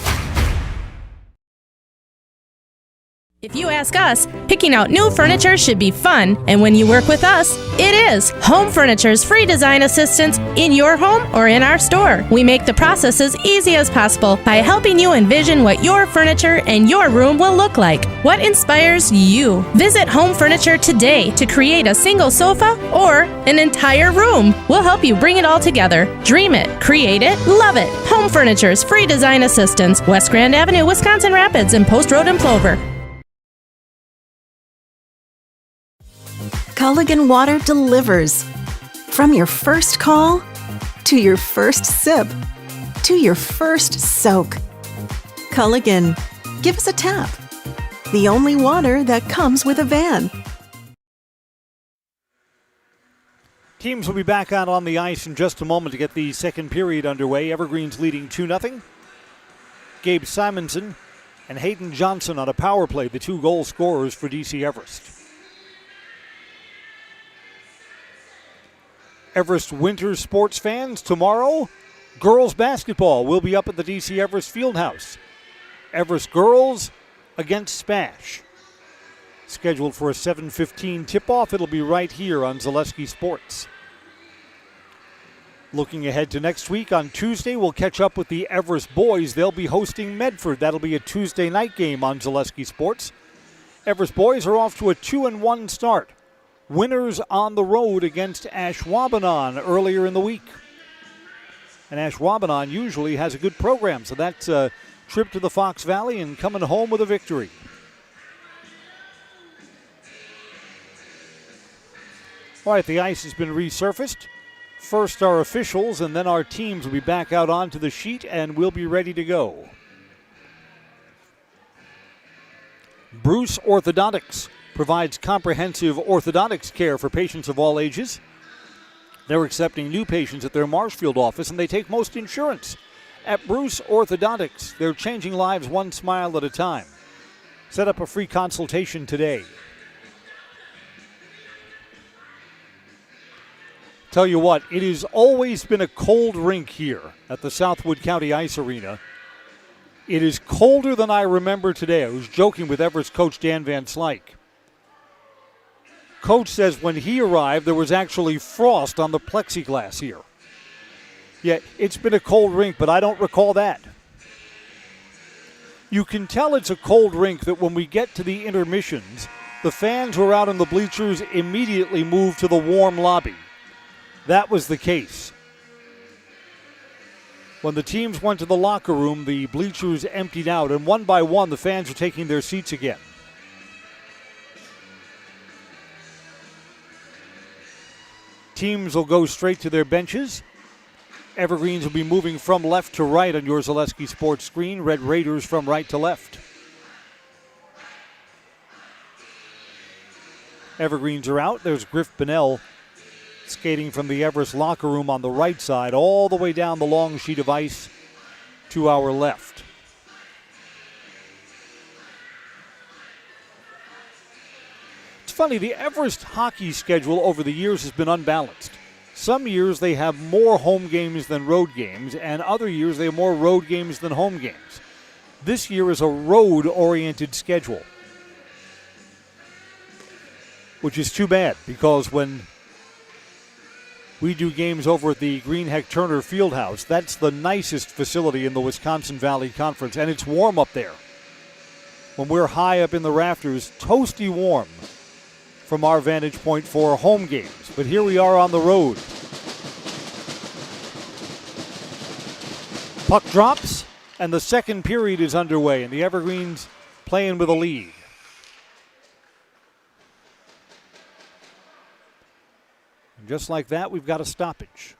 If you ask us, picking out new furniture should be fun, and when you work with us, it is. Home Furniture's free design assistance in your home or in our store. We make the process as easy as possible by helping you envision what your furniture and your room will look like. What inspires you? Visit Home Furniture today to create a single sofa or an entire room. We'll help you bring it all together. Dream it, create it, love it. Home Furniture's free design assistance, West Grand Avenue, Wisconsin Rapids, and Post Road in Plover.
Culligan Water delivers. From your first call, to your first sip, to your first soak. Culligan, give us a tap. The only water that comes with a van.
Teams will be back out on the ice in just a moment to get the second period underway. Evergreen's leading 2-0. Gabe Simonson and Hayden Johnson on a power play, the two goal scorers for DC Everest. Everest winter sports fans, tomorrow, girls basketball will be up at the DC Everest Fieldhouse. Everest girls against Spash. Scheduled for a 7:15 tip-off. It'll be right here on Zaleski Sports. Looking ahead to next week, on Tuesday, we'll catch up with the Everest boys. They'll be hosting Medford. That'll be a Tuesday night game on Zaleski Sports. Everest boys are off to a 2-1 start. Winners on the road against Ashwaubenon earlier in the week. And Ashwaubenon usually has a good program, so that's a trip to the Fox Valley and coming home with a victory. All right, the ice has been resurfaced. First our officials, and then our teams will be back out onto the sheet, and we'll be ready to go. Bruce Orthodontics provides comprehensive orthodontics care for patients of all ages. They're accepting new patients at their Marshfield office, and they take most insurance. At Bruce Orthodontics, they're changing lives one smile at a time. Set up a free consultation today. Tell you what, it has always been a cold rink here at the Southwood County Ice Arena. It is colder than I remember today. I was joking with Everest coach Dan Van Slyke. Coach says when he arrived, there was actually frost on the plexiglass here. Yeah, it's been a cold rink, but I don't recall that. You can tell it's a cold rink that when we get to the intermissions, the fans who are out in the bleachers immediately move to the warm lobby. That was the case. When the teams went to the locker room, the bleachers emptied out, and one by one, the fans are taking their seats again. Teams will go straight to their benches. Evergreens will be moving from left to right on your Zaleski Sports screen. Red Raiders from right to left. Evergreens are out. There's Griff Bonnell skating from the Everest locker room on the right side all the way down the long sheet of ice to our left. It's funny, the Everest hockey schedule over the years has been unbalanced. Some years they have more home games than road games, and other years they have more road games than home games. This year is a road-oriented schedule, which is too bad, because when we do games over at the Greenheck Turner Fieldhouse, that's the nicest facility in the Wisconsin Valley Conference, and it's warm up there. when we're high up in the rafters, toasty warm from our vantage point for home games. But here we are on the road. Puck drops, and the second period is underway, and the Evergreens playing with a lead. And just like that, we've got a stoppage.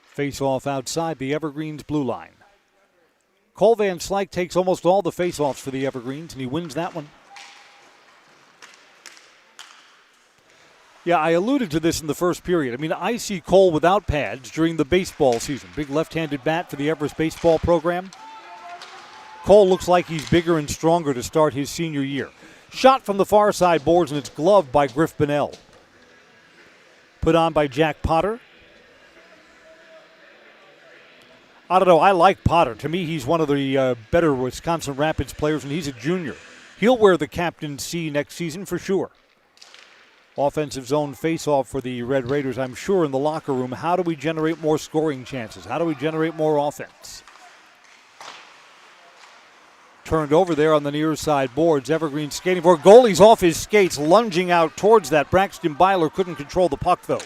Face-off outside the Evergreens blue line. Cole Van Slyke takes almost all the face-offs for the Evergreens, and he wins that one. Yeah, I alluded to this in the first period. I mean, I see Cole without pads during the baseball season. Big left-handed bat for the Everest baseball program. Cole looks like he's bigger and stronger to start his senior year. Shot from the far side boards, and it's gloved by Griff Bonnell. Put on by Jack Potter. I don't know, I like Potter. To me, he's one of the better Wisconsin Rapids players, and he's a junior. He'll wear the captain's C next season for sure. Offensive zone face-off for the Red Raiders, I'm sure, in the locker room. How do we generate more scoring chances? How do we generate more offense? Turned over there on the near side boards. Evergreen skating for goalie's off his skates, lunging out towards that. Braxton Byler couldn't control the puck, though.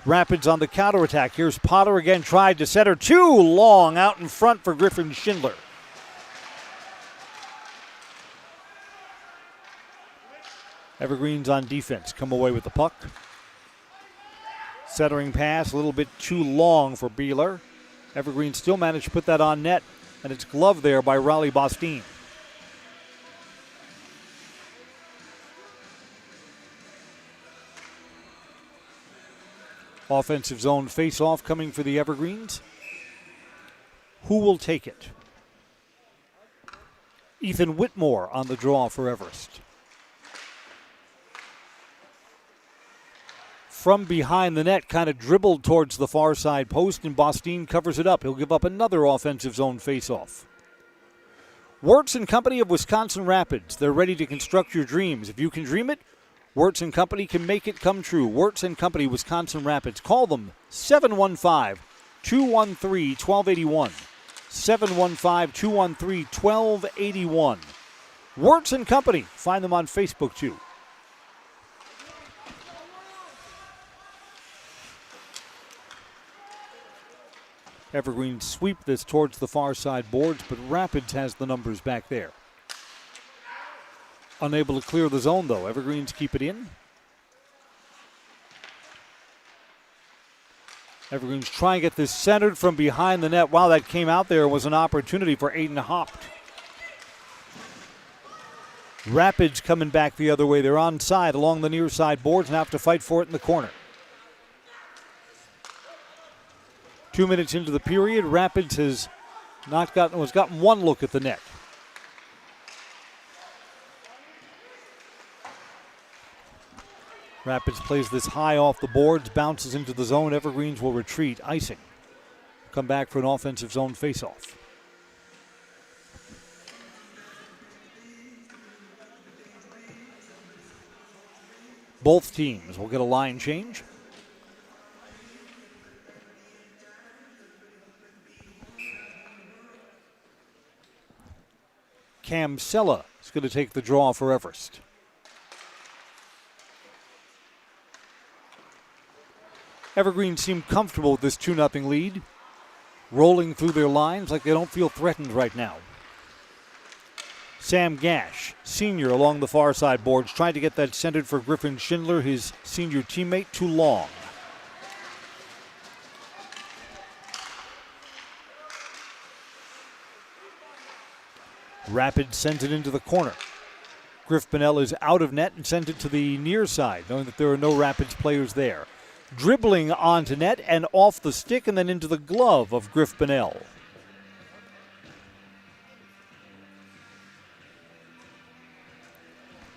Rapids on the counterattack. Here's Potter again, tried to center. Too long out in front for Griffin Schindler. Evergreens on defense come away with the puck. Centering pass, a little bit too long for Beeler. Evergreens still managed to put that on net, and it's gloved there by Raleigh Bostine. Offensive zone face-off coming for the Evergreens. Who will take it? Ethan Whitmore on the draw for Everest. From behind the net, kind of dribbled towards the far side post, and Bostine covers it up. He'll give up another offensive zone face-off. Wirtz and Company of Wisconsin Rapids. They're ready to construct your dreams. If you can dream it, Wirtz and Company can make it come true. Wirtz and Company, Wisconsin Rapids. Call them 715-213-1281. 715-213-1281. Wirtz and Company. Find them on Facebook, too. Evergreen sweep this towards the far side boards, but Rapids has the numbers back there. Unable to clear the zone, though. Evergreens keep it in. Evergreens try and get this centered from behind the net. Wow, that came out there. Was an opportunity for Aiden Haupt. Rapids coming back the other way. They're onside along the near side boards and have to fight for it in the corner. 2 minutes into the period, Rapids has gotten one look at the net. Rapids plays this high off the boards, bounces into the zone. Evergreens will retreat, icing. Come back for an offensive zone faceoff. Both teams will get a line change. Cam Sella is going to take the draw for Everest. Evergreen seem comfortable with this 2-0 lead, rolling through their lines like they don't feel threatened right now. Sam Gash, senior, along the far side boards, trying to get that centered for Griffin Schindler, his senior teammate, too long. Rapids sends it into the corner. Griff Bonnell is out of net and sends it to the near side, knowing that there are no Rapids players there. Dribbling onto net and off the stick and then into the glove of Griff Bonnell.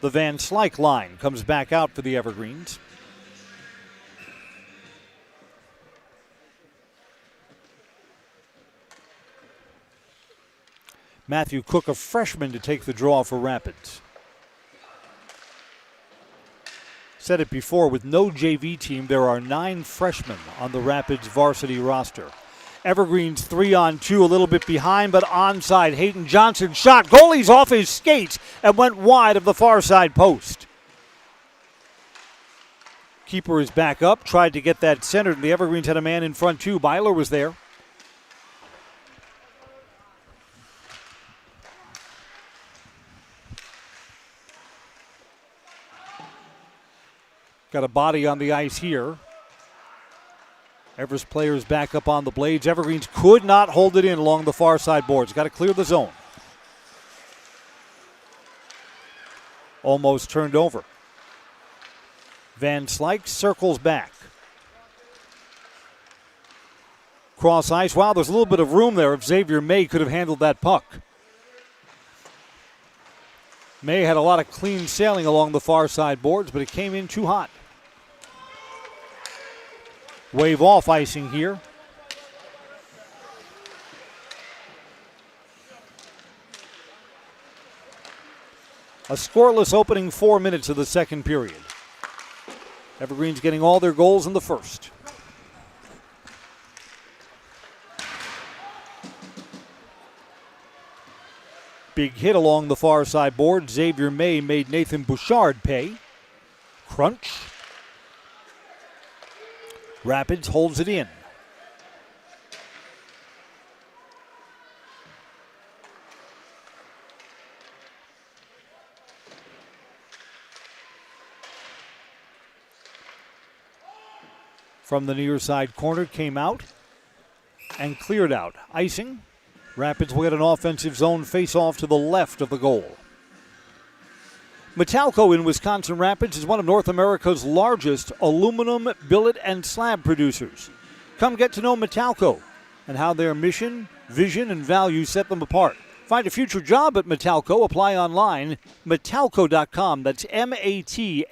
The Van Slyke line comes back out for the Evergreens. Matthew Cook, a freshman, to take the draw for Rapids. Said it before, with no JV team, there are 9 freshmen on the Rapids varsity roster. Evergreen's 3-on-2, a little bit behind, but onside. Hayden Johnson shot. Goalie's off his skates and went wide of the far side post. Keeper is back up, tried to get that centered, and the Evergreens had a man in front too. Byler was there. Got a body on the ice here. Everest players back up on the blades. Evergreens could not hold it in along the far side boards. Got to clear the zone. Almost turned over. Van Slyke circles back. Cross ice. Wow, there's a little bit of room there if Xavier May could have handled that puck. May had a lot of clean sailing along the far side boards, but it came in too hot. Wave off icing here. A scoreless opening 4 minutes of the second period. Evergreens getting all their goals in the first. Big hit along the far side board. Xavier May made Nathan Bouchard pay. Crunch. Rapids holds it in. From the near side corner, came out and cleared out. Icing. Rapids will get an offensive zone face-off to the left of the goal. Metalco in Wisconsin Rapids is one of North America's largest aluminum billet and slab producers. Come get to know Metalco and how their mission, vision, and values set them apart. Find a future job at Metalco. Apply online. Metalco.com. That's MATALCO.com.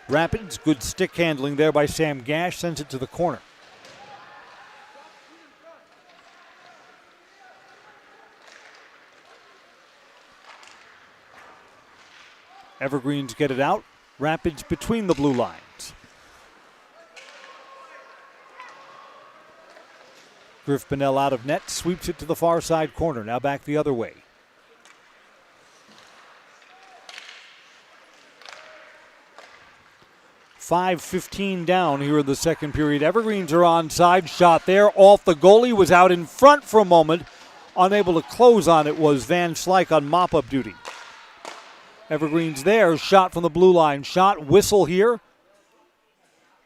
Rapids, good stick handling there by Sam Gash, sends it to the corner. Evergreens get it out. Rapids between the blue lines. Griff Bonnell out of net, sweeps it to the far side corner. Now back the other way. 5:15 down here in the second period. Evergreens are onside. Shot there off the goalie. Was out in front for a moment. Unable to close on it was Van Slyke on mop-up duty. Evergreens there. Shot from the blue line. Shot. Whistle here.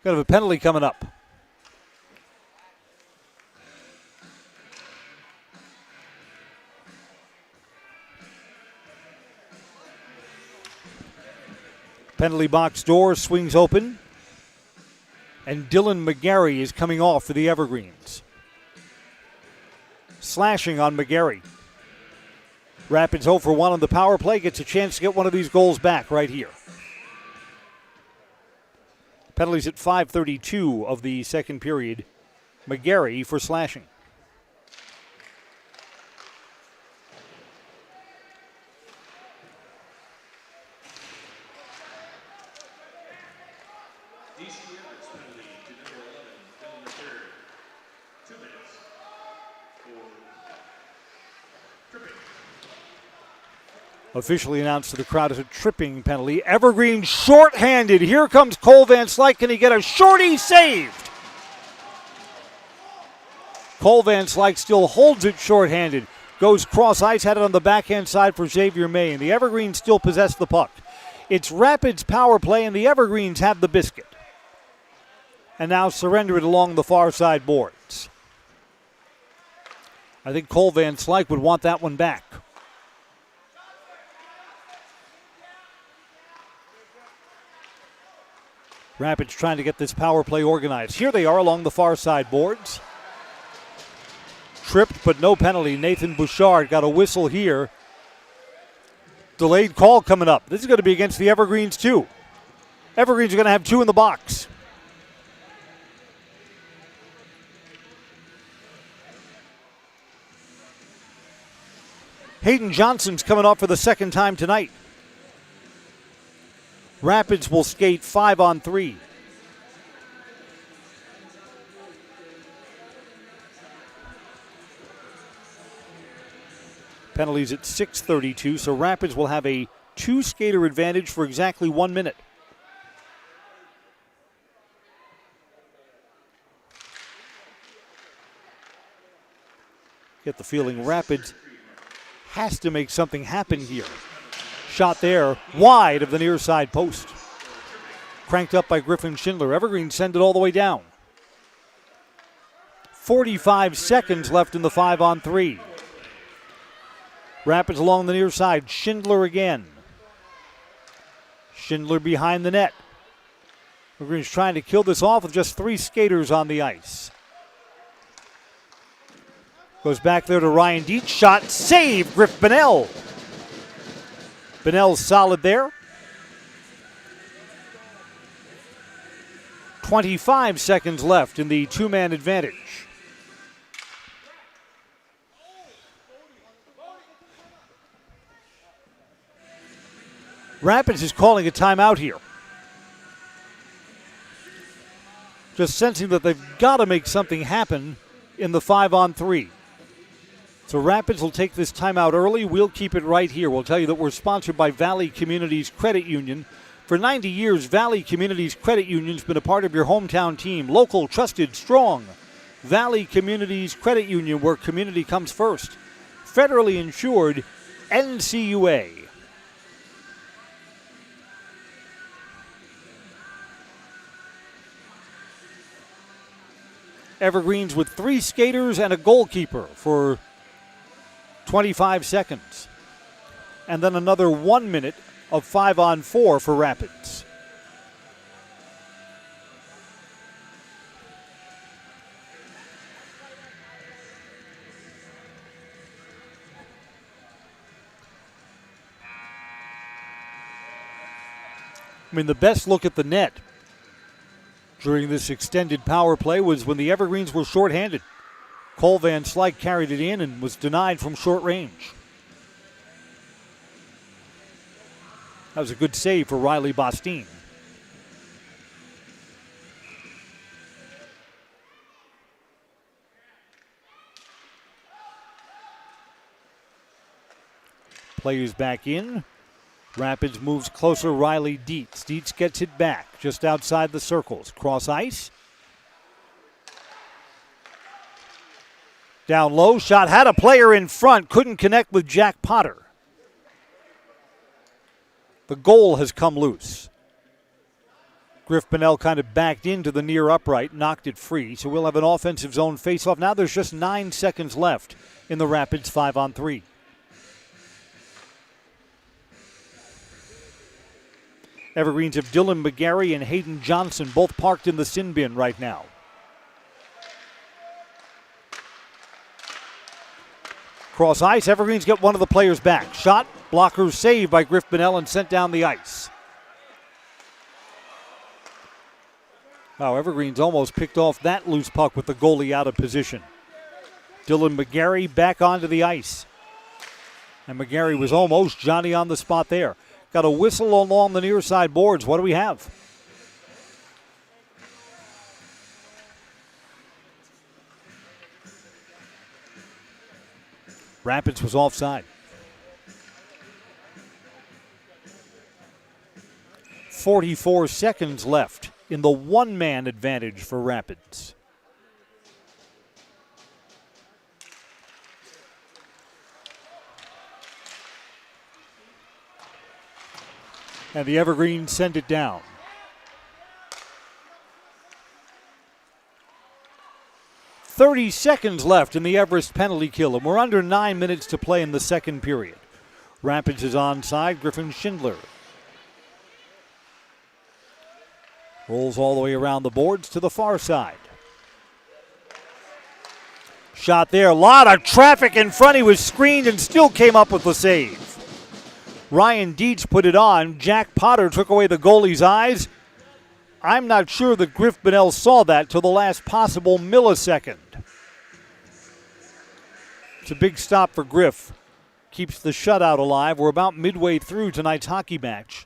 Got to have a penalty coming up. Penalty box door swings open. And Dylan McGarry is coming off for the Evergreens. Slashing on McGarry. Rapids 0 for 1 on the power play. Gets a chance to get one of these goals back right here. Penalties at 5:32 of the second period. McGarry for slashing. Officially announced to the crowd as a tripping penalty. Evergreen shorthanded. Here comes Cole Van Slyke. Can he get a shorty? Saved. Cole Van Slyke still holds it shorthanded. Goes cross ice, had it on the backhand side for Xavier May, and the Evergreens still possess the puck. It's Rapids power play, and the Evergreens have the biscuit. And now surrender it along the far side boards. I think Cole Van Slyke would want that one back. Rapids trying to get this power play organized. Here they are along the far side boards. Tripped, but no penalty. Nathan Bouchard got a whistle here. Delayed call coming up. This is going to be against the Evergreens too. Evergreens are going to have 2 in the box. Hayden Johnson's coming off for the second time tonight. Rapids will skate 5-on-3. Penalties at 6:32, so Rapids will have a 2-skater advantage for exactly 1 minute. Get the feeling Rapids has to make something happen here. Shot there, wide of the near side post. Cranked up by Griffin Schindler. Evergreen send it all the way down. 45 seconds left in the 5-on-3. Rapids along the near side. Schindler again. Schindler behind the net. Evergreen's trying to kill this off with just 3 skaters on the ice. Goes back there to Ryan Dietz. Shot, save, Griff Bonnell. Bonnell's solid there. 25 seconds left in the 2-man advantage. Rapids is calling a timeout here. Just sensing that they've got to make something happen in the 5-on-3. So Rapids will take this timeout early. We'll keep it right here. We'll tell you that we're sponsored by Valley Communities Credit Union. For 90 years, Valley Communities Credit Union's been a part of your hometown team. Local, trusted, strong. Valley Communities Credit Union, where community comes first. Federally insured, NCUA. Evergreens with 3 skaters and a goalkeeper for 25 seconds. And then another 1 minute of 5-on-4 for Rapids. I mean, the best look at the net during this extended power play was when the Evergreens were shorthanded. Cole Van Slyke carried it in and was denied from short range. That was a good save for Riley Bostine. Players back in. Rapids moves closer. Riley Dietz. Dietz gets it back just outside the circles. Cross ice. Down low. Shot had a player in front. Couldn't connect with Jack Potter. The goal has come loose. Griff Bonnell kind of backed into the near upright, knocked it free. So we'll have an offensive zone faceoff. Now there's just 9 seconds left in the Rapids 5-on-3. Evergreens have Dylan McGarry and Hayden Johnson both parked in the sin bin right now. Cross ice, Evergreens get one of the players back. Shot, blocker saved by Griff Bonnell and sent down the ice. Wow, Evergreens almost picked off that loose puck with the goalie out of position. Dylan McGarry back onto the ice. And McGarry was almost Johnny on the spot there. Got a whistle along the near side boards. What do we have? Rapids was offside. 44 seconds left in the 1-man advantage for Rapids. And the Evergreens send it down. .30 seconds left in the Everest penalty kill, and we're under 9 minutes to play in the second period. Rapids is onside. Griffin Schindler rolls all the way around the boards to the far side. Shot there. A lot of traffic in front. He was screened and still came up with the save. Ryan Dietz put it on. Jack Potter took away the goalie's eyes. I'm not sure that Griff Bonnell saw that till the last possible millisecond. It's a big stop for Griff keeps the shutout alive. We're about midway through tonight's hockey match.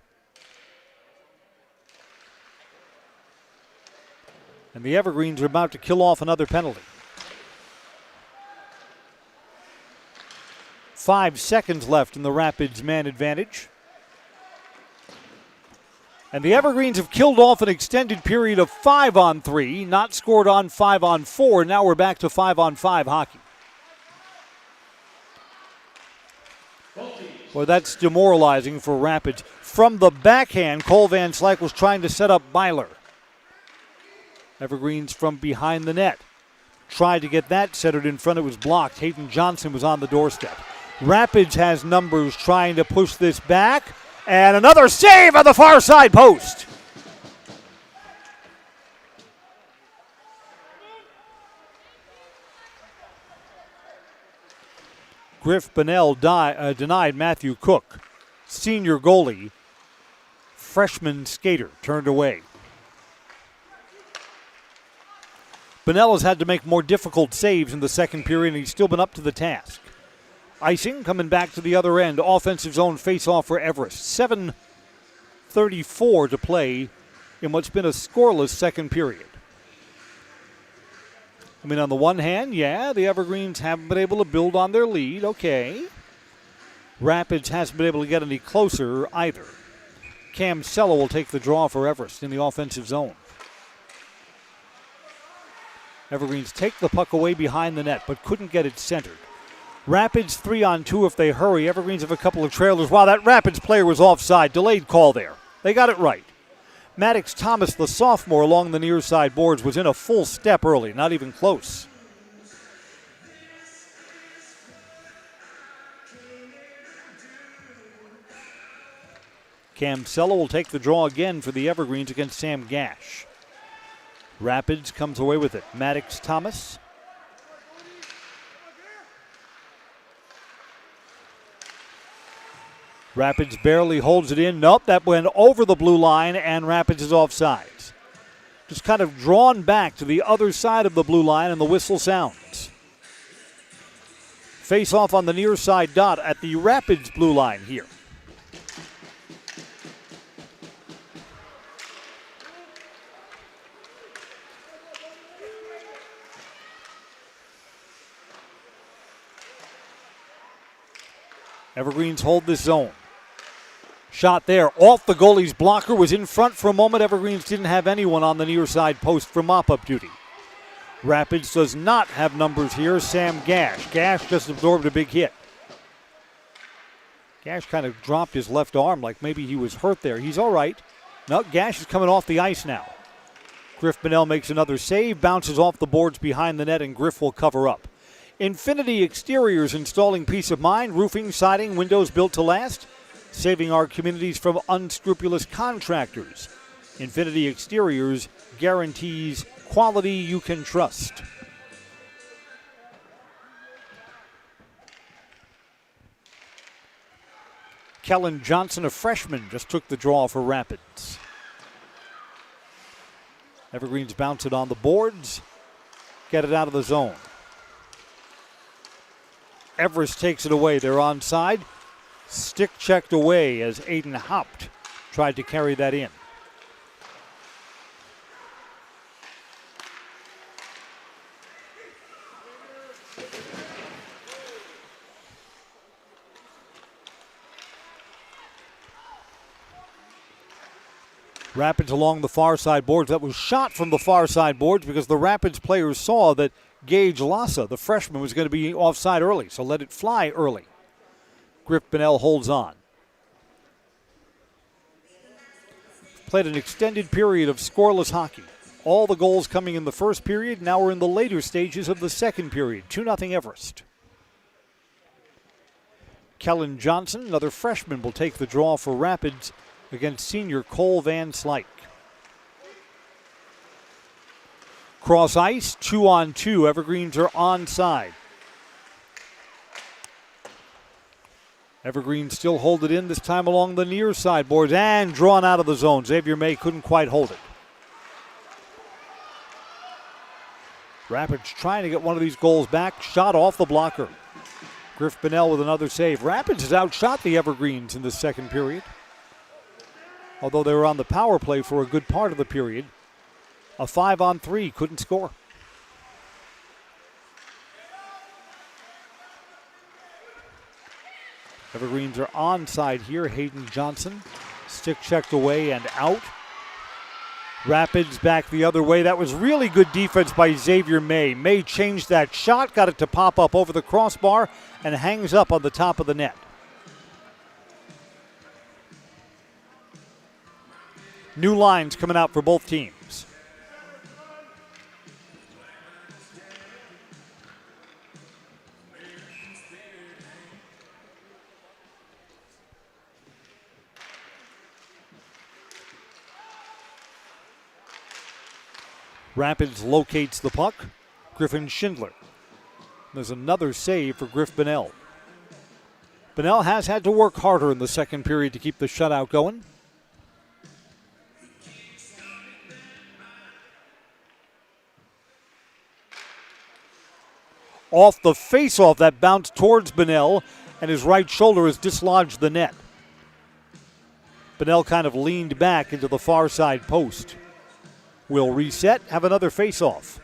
And the Evergreens are about to kill off another penalty. 5 seconds left in the Rapids' man advantage. And the Evergreens have killed off an extended period of 5-on-3, not scored on 5-on-4. Now we're back to 5-on-5 hockey. Well, that's demoralizing for Rapids. From the backhand, Cole Van Slyke was trying to set up Byler. Evergreens from behind the net. Tried to get that centered in front. It was blocked. Hayden Johnson was on the doorstep. Rapids has numbers trying to push this back. And another save on the far side post. Griff Bonnell denied Matthew Cook. Senior goalie, freshman skater, turned away. Bonnell has had to make more difficult saves in the second period, and he's still been up to the task. Icing coming back to the other end. Offensive zone face-off for Everest. 7:34 to play in what's been a scoreless second period. I mean, on the one hand, yeah, the Evergreens haven't been able to build on their lead. Okay. Rapids hasn't been able to get any closer either. Cam Sella will take the draw for Everest in the offensive zone. Evergreens take the puck away behind the net, but couldn't get it centered. Rapids 3-on-2 if they hurry. Evergreens have a couple of trailers. Wow, that Rapids player was offside. Delayed call there. They got it right. Maddox Thomas, the sophomore, along the near side boards, was in a full step early, not even close. Cam Sella will take the draw again for the Evergreens against Sam Gash. Rapids comes away with it. Maddox Thomas. Rapids barely holds it in. Nope, that went over the blue line, and Rapids is offsides. Just kind of drawn back to the other side of the blue line, and the whistle sounds. Face off on the near side dot at the Rapids blue line here. Evergreens hold this zone. Shot there off the goalie's blocker, was in front for a moment. Evergreens didn't have anyone on the near side post for mop-up duty. Rapids does not have numbers here. Sam Gash. Gash just absorbed a big hit. Gash kind of dropped his left arm like maybe he was hurt there. He's all right. No, Gash is coming off the ice now. Griff Bonnell makes another save, bounces off the boards behind the net, and Griff will cover up. Infinity Exteriors installing peace of mind, roofing, siding, windows built to last, saving our communities from unscrupulous contractors. Infinity Exteriors guarantees quality you can trust. Kellen Johnson, a freshman, just took the draw for Rapids. Evergreens bounce it on the boards, get it out of the zone. Everest takes it away. They're onside. Stick checked away as Aiden Haupt tried to carry that in. Rapids along the far side boards. That was shot from the far side boards because the Rapids players saw that Gage Lassa, the freshman, was going to be offside early, so let it fly early. Griff Bonnell holds on. Played an extended period of scoreless hockey. All the goals coming in the first period. Now we're in the later stages of the second period. 2-0 Everest. Kellen Johnson, another freshman, will take the draw for Rapids against senior Cole Van Slyke. Cross ice, 2-on-2. Evergreens are onside. Evergreens still hold it in, this time along the near side boards, and drawn out of the zone. Xavier May couldn't quite hold it. Rapids trying to get one of these goals back. Shot off the blocker. Griff Bonnell with another save. Rapids has outshot the Evergreens in the second period. Although they were on the power play for a good part of the period. A 5-on-3, couldn't score. Evergreens are onside here. Hayden Johnson, stick checked away and out. Rapids back the other way. That was really good defense by Xavier May. May changed that shot, got it to pop up over the crossbar, and hangs up on the top of the net. New lines coming out for both teams. Rapids locates the puck. Griffin Schindler. There's another save for Griff Bonnell. Bonnell has had to work harder in the second period to keep the shutout going. Off the face-off, that bounced towards Bonnell, and his right shoulder has dislodged the net. Bonnell kind of leaned back into the far side post. Will reset, have another face-off.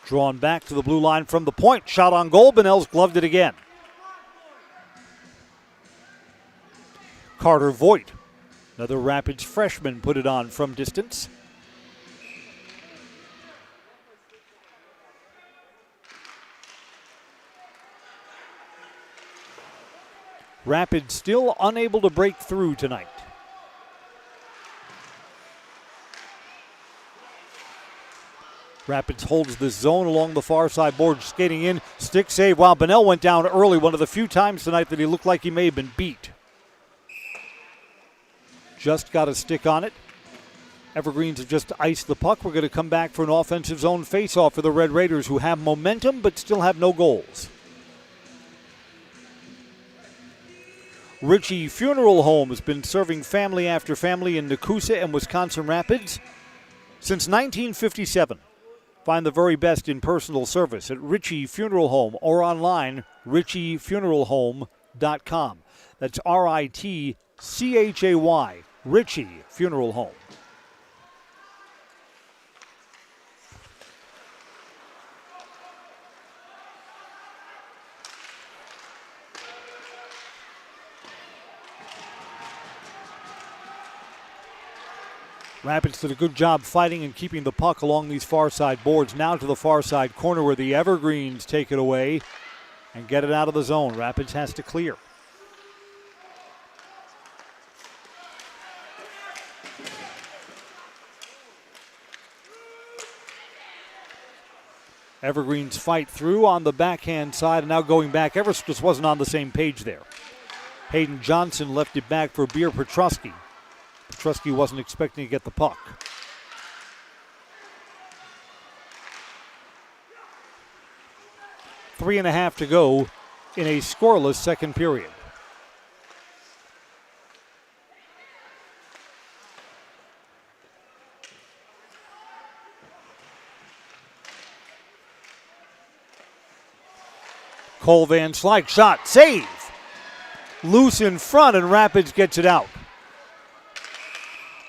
Drawn back to the blue line from the point. Shot on goal. Bonnell's gloved it again. Carter Voigt, another Rapids freshman, put it on from distance. Rapids still unable to break through tonight. Rapids holds this zone along the far side board, skating in, stick save. Wow, Bonnell went down early, one of the few times tonight that he looked like he may have been beat. Just got a stick on it. Evergreens have just iced the puck. We're going to come back for an offensive zone faceoff for the Red Raiders, who have momentum but still have no goals. Ritchie Funeral Home has been serving family after family in Nakusa and Wisconsin Rapids since 1957. Find the very best in personal service at Ritchie Funeral Home or online, ritchiefuneralhome.com. That's R-I-T-C-H-A-Y, Ritchie Funeral Home. Rapids did a good job fighting and keeping the puck along these far side boards. Now to the far side corner where the Evergreens take it away and get it out of the zone. Rapids has to clear. Evergreens fight through on the backhand side and now going back. Everest just wasn't on the same page there. Hayden Johnson left it back for Beer Petrusky. Petrusky wasn't expecting to get the puck. Three and a half to go in a scoreless second period. Cole Van Slyke shot, save. Loose in front and Rapids gets it out.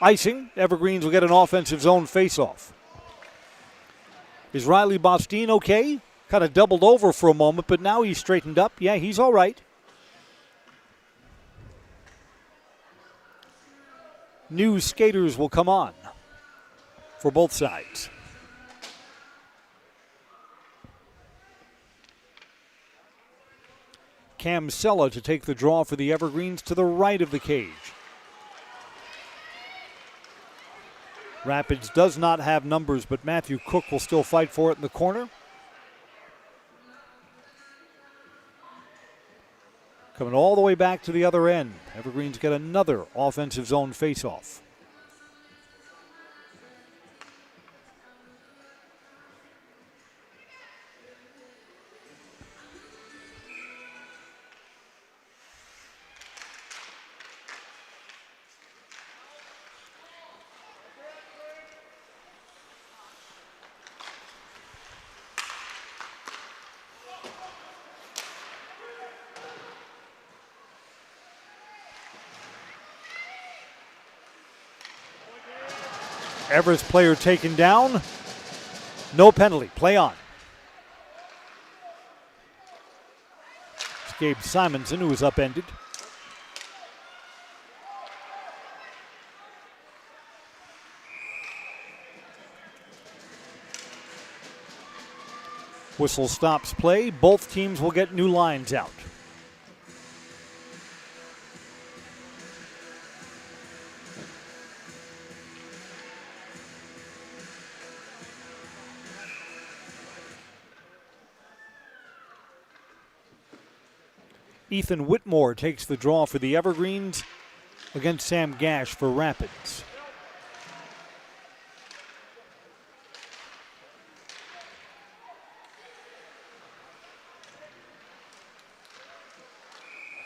Icing, Evergreens will get an offensive zone faceoff. Is Riley Bostine okay? Kind of doubled over for a moment, but now he's straightened up. Yeah, he's all right. New skaters will come on for both sides. Cam Sella to take the draw for the Evergreens to the right of the cage. Rapids does not have numbers, but Matthew Cook will still fight for it in the corner. Coming all the way back to the other end. Evergreens get another offensive zone faceoff. Everest player taken down. No penalty. Play on. It's Gabe Simonson who was upended. Whistle stops play. Both teams will get new lines out. Ethan Whitmore takes the draw for the Evergreens against Sam Gash for Rapids.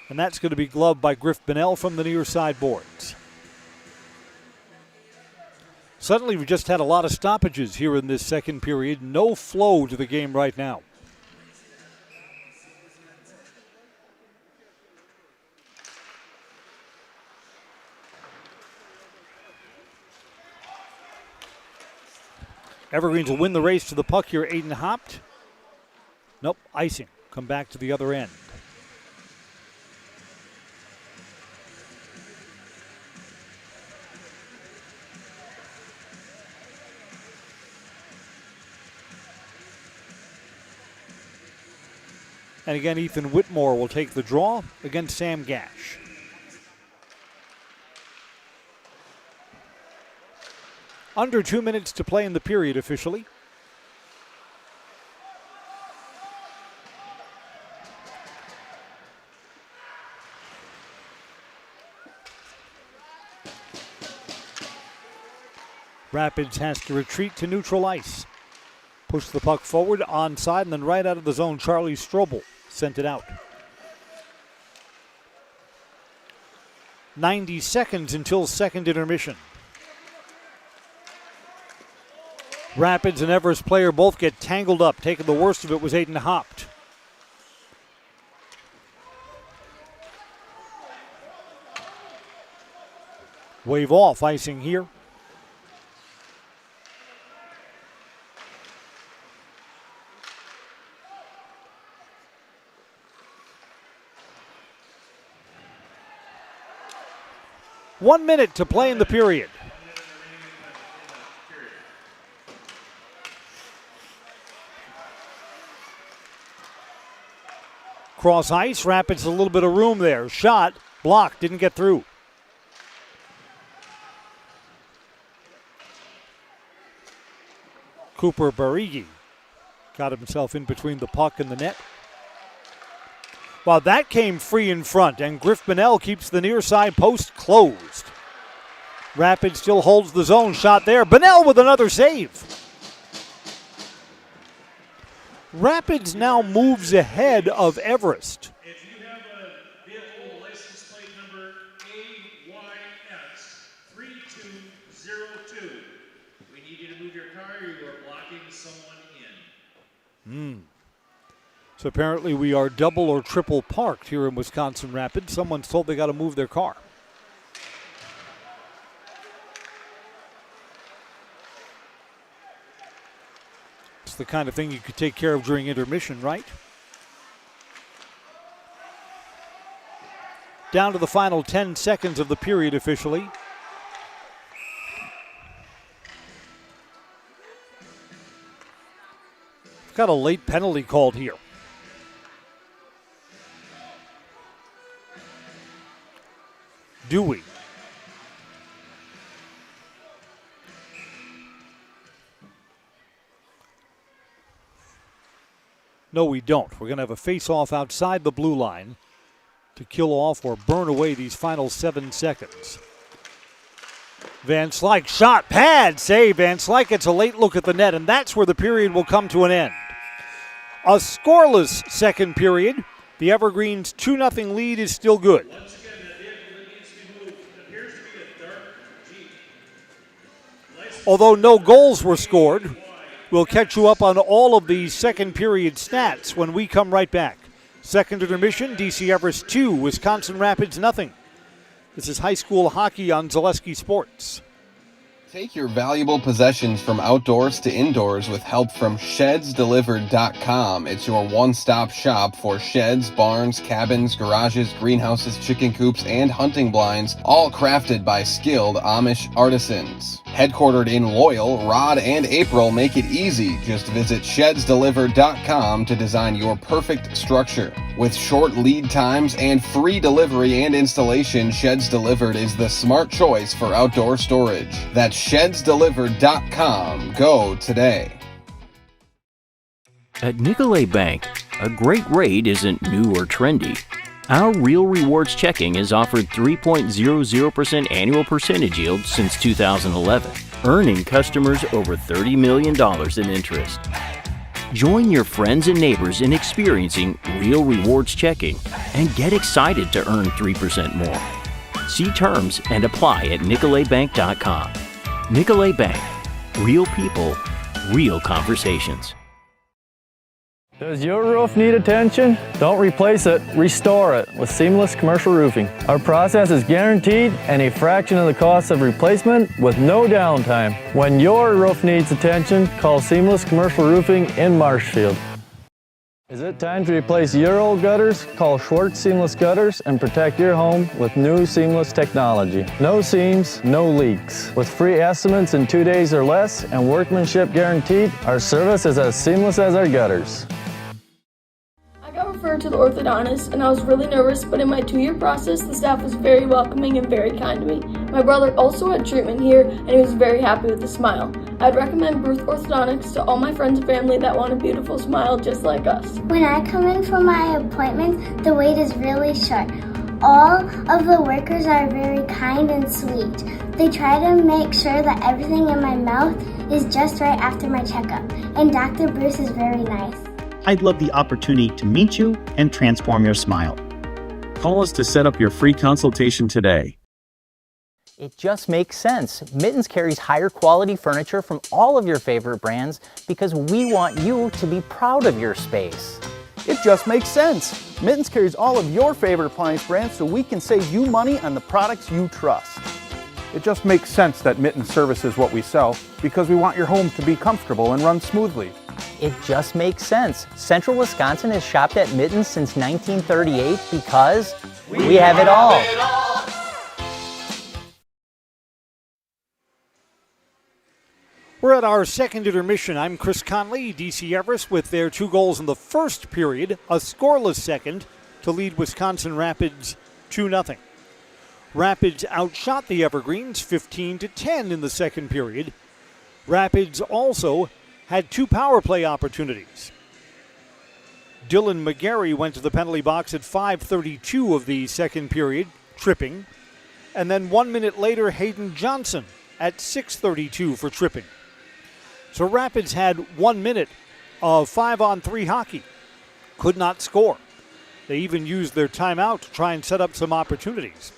And that's going to be gloved by Griff Bonnell from the near side boards. Suddenly, we've just had a lot of stoppages here in this second period. No flow to the game right now. Evergreens will win the race to the puck here. Aiden Hopt. Nope, icing. Come back to the other end. And again, Ethan Whitmore will take the draw against Sam Gash. Under 2 minutes to play in the period officially. Rapids has to retreat to neutral ice. Push the puck forward, onside, and then right out of the zone, Charlie Strobel sent it out. 90 seconds until second intermission. Rapids and Everest player both get tangled up. Taking the worst of it was Aiden Hopt. Wave off, icing here. One minute to play in the period. Cross ice, Rapids a little bit of room there. Shot, blocked, didn't get through. Cooper Barigi got himself in between the puck and the net. Well, that came free in front, and Griff Bonnell keeps the near side post closed. Rapids still holds the zone shot there. Bonnell with another save. Rapids now moves ahead of Everest.
If you have a vehicle license plate number AYS 3202, we need you to move your car or you are blocking someone in.
So apparently we are double or triple parked here in Wisconsin Rapids. Someone's told they got to move their car. It's the kind of thing you could take care of during intermission, right? Down to the final 10 seconds of the period officially. We've got a late penalty called here. Do we? No, we don't. We're going to have a face-off outside the blue line to kill off or burn away these final 7 seconds. Van Slyke shot, pad, save. Van Slyke gets a late look at the net, and that's where the period will come to an end. A scoreless second period. The Evergreens' 2-0 lead is still good. Although no goals were scored, we'll catch you up on all of the second period stats when we come right back. Second intermission, DC Everest 2, Wisconsin Rapids 0. This is high school hockey on Zaleski Sports.
Take your valuable possessions from outdoors to indoors with help from ShedsDelivered.com. It's your one-stop shop for sheds, barns, cabins, garages, greenhouses, chicken coops, and hunting blinds, all crafted by skilled Amish artisans. Headquartered in Loyal, Rod and April make it easy. Just visit ShedsDelivered.com to design your perfect structure. With short lead times and free delivery and installation, Sheds Delivered is the smart choice for outdoor storage. That's ShedsDelivered.com. Go today.
At Nicolet Bank, a great rate isn't new or trendy. Our Real Rewards checking has offered 3.00% annual percentage yield since 2011, earning customers over $30 million in interest. Join your friends and neighbors in experiencing Real Rewards checking and get excited to earn 3% more. See terms and apply at NicoletBank.com. Nicolet Bank. Real people, real conversations.
Does your roof need attention? Don't replace it, restore it with Seamless Commercial Roofing. Our process is guaranteed and a fraction of the cost of replacement with no downtime. When your roof needs attention, call Seamless Commercial Roofing in Marshfield. Is it time to replace your old gutters? Call Schwartz Seamless Gutters and protect your home with new seamless technology. No seams, no leaks. With free estimates in 2 days or less and workmanship guaranteed, our service is as seamless as our gutters.
I got referred to the orthodontist and I was really nervous, but in my 2-year process, the staff was very welcoming and very kind to me. My brother also had treatment here and he was very happy with the smile. I'd recommend Bruce Orthodontics to all my friends and family that want a beautiful smile just like us.
When I come in for my appointment, the wait is really short. All of the workers are very kind and sweet. They try to make sure that everything in my mouth is just right after my checkup, and Dr. Bruce is very nice.
I'd love the opportunity to meet you and transform your smile.
Call us to set up your free consultation today.
It just makes sense. Mittens carries higher quality furniture from all of your favorite brands because we want you to be proud of your space.
It just makes sense. Mittens carries all of your favorite appliance brands so we can save you money on the products you trust.
It just makes sense that Mittens services what we sell because we want your home to be comfortable and run smoothly.
It just makes sense. Central Wisconsin has shopped at Mittens since 1938 because we have it all.
We're at our second intermission. I'm Chris Conley. DC Everest with their 2 goals in the first period, a scoreless second to lead Wisconsin Rapids 2-0. Rapids outshot the Evergreens 15-10 in the second period. Rapids also had 2 power play opportunities. Dylan McGarry went to the penalty box at 5:32 of the second period, tripping. And then 1 minute later, Hayden Johnson at 6:32 for tripping. So Rapids had 1 minute of 5-on-3 hockey. Could not score. They even used their timeout to try and set up some opportunities.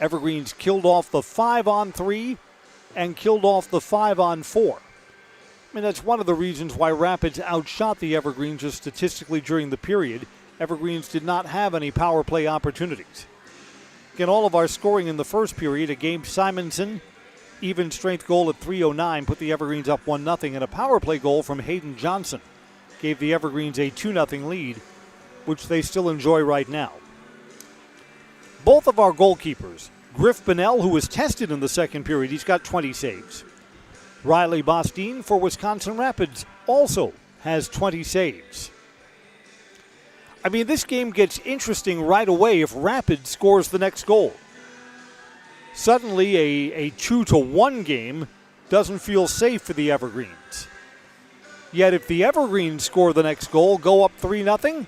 Evergreens killed off the 5-on-3 and killed off the 5-on-4. I mean, that's one of the reasons why Rapids outshot the Evergreens just statistically during the period. Evergreens did not have any power play opportunities. Again, all of our scoring in the first period, a Gabe Simonson even strength goal at 3:09 put the Evergreens up 1-0, and a power play goal from Hayden Johnson gave the Evergreens a 2-0 lead, which they still enjoy right now. Both of our goalkeepers, Griff Bonnell, who was tested in the second period, he's got 20 saves. Riley Bostine for Wisconsin Rapids also has 20 saves. I mean, this game gets interesting right away if Rapids scores the next goal. Suddenly, a 2-1 game doesn't feel safe for the Evergreens. Yet if the Evergreens score the next goal, go up 3-0,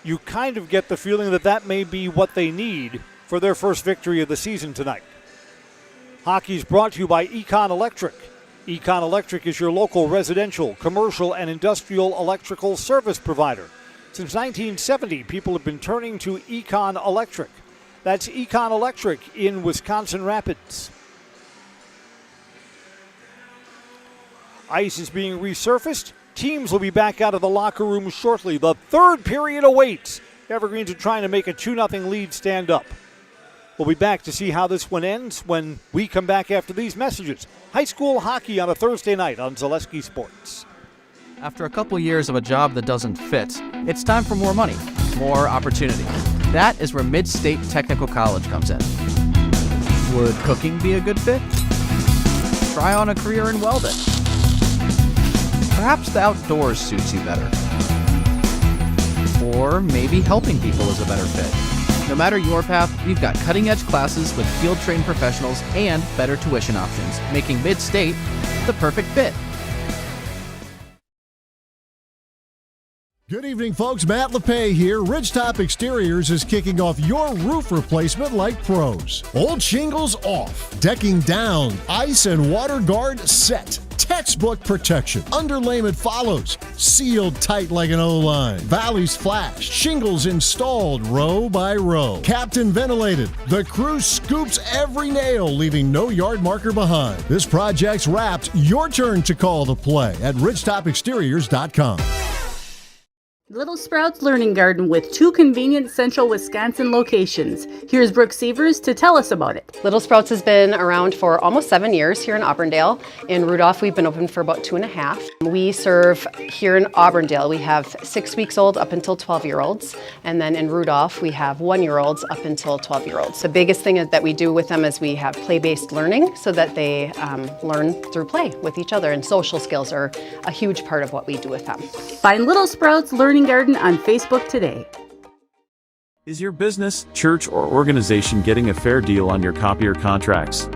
you kind of get the feeling that that may be what they need for their first victory of the season tonight. Hockey's brought to you by Econ Electric. Econ Electric is your local residential, commercial, and industrial electrical service provider. Since 1970, people have been turning to Econ Electric. That's Econ Electric in Wisconsin Rapids. Ice is being resurfaced. Teams will be back out of the locker room shortly. The third period awaits. Evergreens are trying to make a 2-0 lead stand up. We'll be back to see how this one ends when we come back after these messages. High school hockey on a Thursday night on Zaleski Sports.
After a couple years of a job that doesn't fit, it's time for more money, more opportunity. That is where Mid-State Technical College comes in. Would cooking be a good fit? Try on a career in welding. Perhaps the outdoors suits you better. Or maybe helping people is a better fit. No matter your path, we've got cutting-edge classes with field-trained professionals and better tuition options, making Mid-State the perfect fit.
Good evening, folks. Matt LePay here. Ridgetop Exteriors is kicking off your roof replacement like pros. Old shingles off, decking down, ice and water guard set. Textbook protection. Underlayment follows. Sealed tight like an O-line. Valleys flashed. Shingles installed row by row. Captain ventilated. The crew scoops every nail, leaving no yard marker behind. This project's wrapped. Your turn to call the play at ridgetopexteriors.com.
Little Sprouts Learning Garden with 2 convenient central Wisconsin locations. Here's Brooke Sievers to tell us about it.
Little Sprouts has been around for almost 7 years here in Auburndale. In Rudolph, we've been open for about 2.5. We serve here in Auburndale, we have 6 weeks old up until 12-year-olds. And then in Rudolph, we have 1-year-olds up until 12-year-olds. The biggest thing that we do with them is we have play-based learning so that they learn through play with each other. And social skills are a huge part of what we do with them.
Find Little Sprouts Learning Garden on Facebook today.
Is your business, church, or organization getting a fair deal on your copier contracts?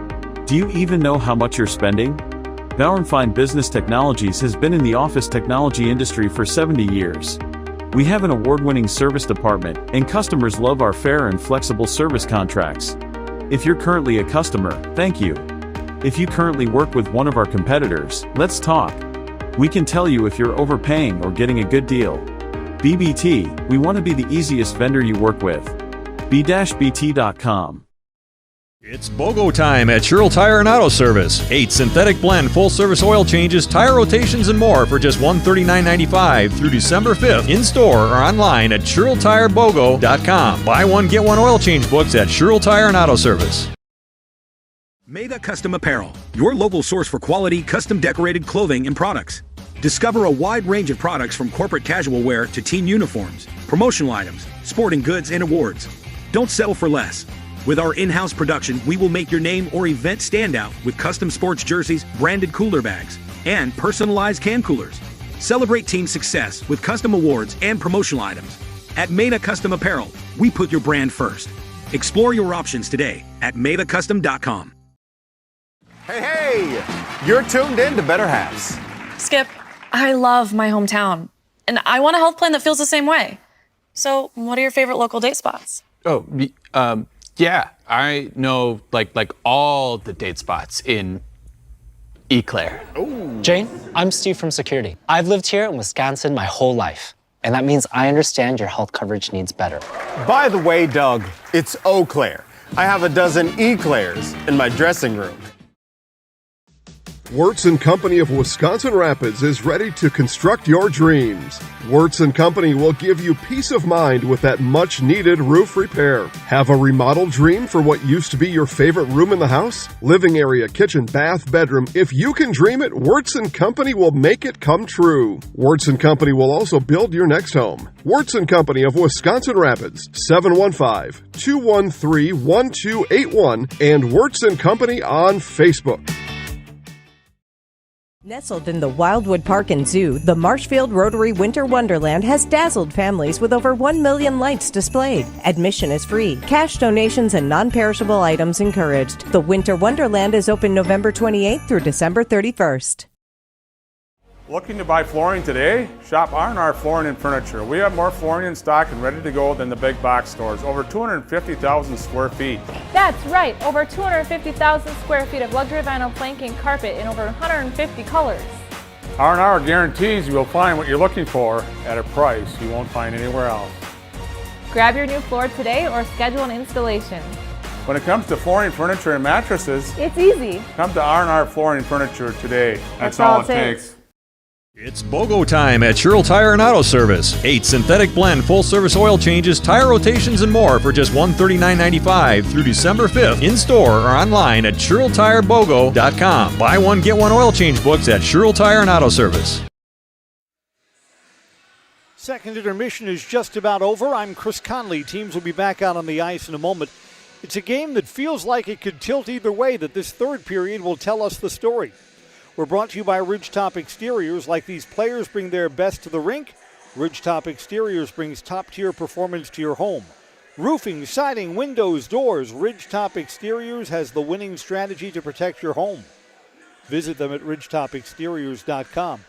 Do you even know how much you're spending? Bauer & Fine Business Technologies has been in the office technology industry for 70 years. We have an award-winning service department, and customers love our fair and flexible service contracts. If you're currently a customer, thank you. If you currently work with one of our competitors, let's talk. We can tell you if you're overpaying or getting a good deal. BBT, we want to be the easiest vendor you work with. b-bt.com.
It's BOGO time at Sherrill Tire and Auto Service. 8 synthetic blend full service oil changes, tire rotations, and more for just $139.95 through December 5th. In store or online at SherrillTireBOGO.com. Buy one, get one oil change books at Sherrill Tire and Auto Service.
Maida Custom Apparel, your local source for quality, custom decorated clothing and products. Discover a wide range of products from corporate casual wear to team uniforms, promotional items, sporting goods, and awards. Don't settle for less. With our in-house production, we will make your name or event stand out with custom sports jerseys, branded cooler bags, and personalized can coolers. Celebrate team success with custom awards and promotional items. At Maida Custom Apparel, we put your brand first. Explore your options today at MaidaCustom.com.
Hey, you're tuned in to Better Halves.
Skip, I love my hometown, and I want a health plan that feels the same way. So, what are your favorite local date spots?
Oh, yeah, I know like all the date spots in Eau Claire.
Ooh. Jane, I'm Steve from Security. I've lived here in Wisconsin my whole life, and that means I understand your health coverage needs better.
By the way, Doug, it's Eau Claire. I have a dozen Eclairs in my dressing room.
Wirtz & Company of Wisconsin Rapids is ready to construct your dreams. Wirtz & Company will give you peace of mind with that much-needed roof repair. Have a remodeled dream for what used to be your favorite room in the house? Living area, kitchen, bath, bedroom. If you can dream it, Wirtz & Company will make it come true. Wirtz & Company will also build your next home. Wirtz & Company of Wisconsin Rapids, 715-213-1281, and Wirtz & Company on Facebook.
Nestled in the Wildwood Park and Zoo, the Marshfield Rotary Winter Wonderland has dazzled families with over 1 million lights displayed. Admission is free. Cash donations and non-perishable items encouraged. The Winter Wonderland is open November 28th through December 31st.
Looking to buy flooring today? Shop R&R Flooring and Furniture. We have more flooring in stock and ready to go than the big box stores. Over 250,000 square feet.
That's right, over 250,000 square feet of luxury vinyl planking carpet in over 150 colors.
R&R guarantees you will find what you're looking for at a price you won't find anywhere else.
Grab your new floor today or schedule an installation.
When it comes to flooring, furniture, and mattresses,
it's easy.
Come to R&R Flooring and Furniture today. That's all it takes.
It's BOGO time at Sherrill Tire and Auto Service. 8 synthetic blend full-service oil changes, tire rotations, and more for just $139.95 through December 5th. In-store or online at SherrillTireBOGO.com. Buy one, get one oil change books at Sherrill Tire and Auto Service.
Second intermission is just about over. I'm Chris Conley. Teams will be back out on the ice in a moment. It's a game that feels like it could tilt either way, that this third period will tell us the story. We're brought to you by Ridgetop Exteriors. Like these players bring their best to the rink, Ridgetop Exteriors brings top-tier performance to your home. Roofing, siding, windows, doors, Ridgetop Exteriors has the winning strategy to protect your home. Visit them at ridgetopexteriors.com.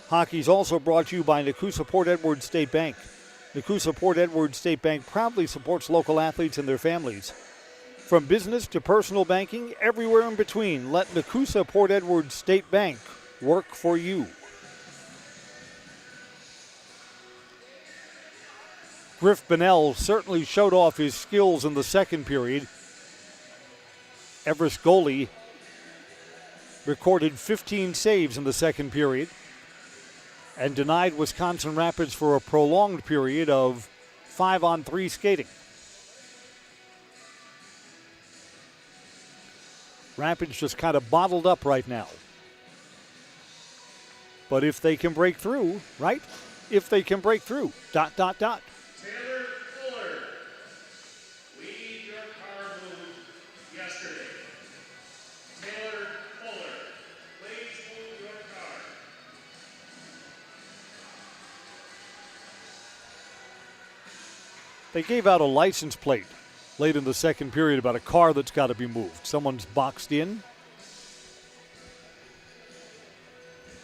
Hockey's also brought to you by Nakusa Port Edward State Bank. Nakusa Port Edward State Bank proudly supports local athletes and their families. From business to personal banking, everywhere in between, let Nakusa Port Edward State Bank work for you. Griff Bonnell certainly showed off his skills in the second period. Everest goalie recorded 15 saves in the second period and denied Wisconsin Rapids for a prolonged period of 5-on-3 skating. Rapids just kind of bottled up right now. But if they can break through, right? If they can break through, ...
Taylor Fuller, lead your car moved yesterday. Taylor Fuller, please move your car.
They gave out a license plate late in the second period about a car that's got to be moved. Someone's boxed in.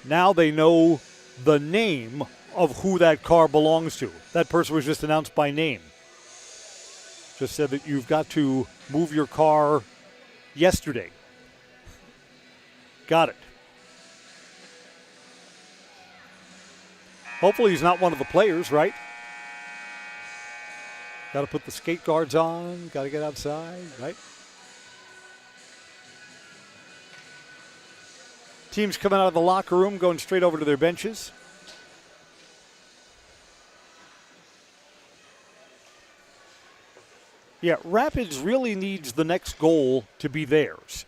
Now they know the name of who that car belongs to. That person was just announced by name. Just said that you've got to move your car yesterday. Got it. Hopefully he's not one of the players, right? Got to put the skate guards on. Got to get outside, right? Teams coming out of the locker room, going straight over to their benches. Yeah, Rapids really needs the next goal to be theirs.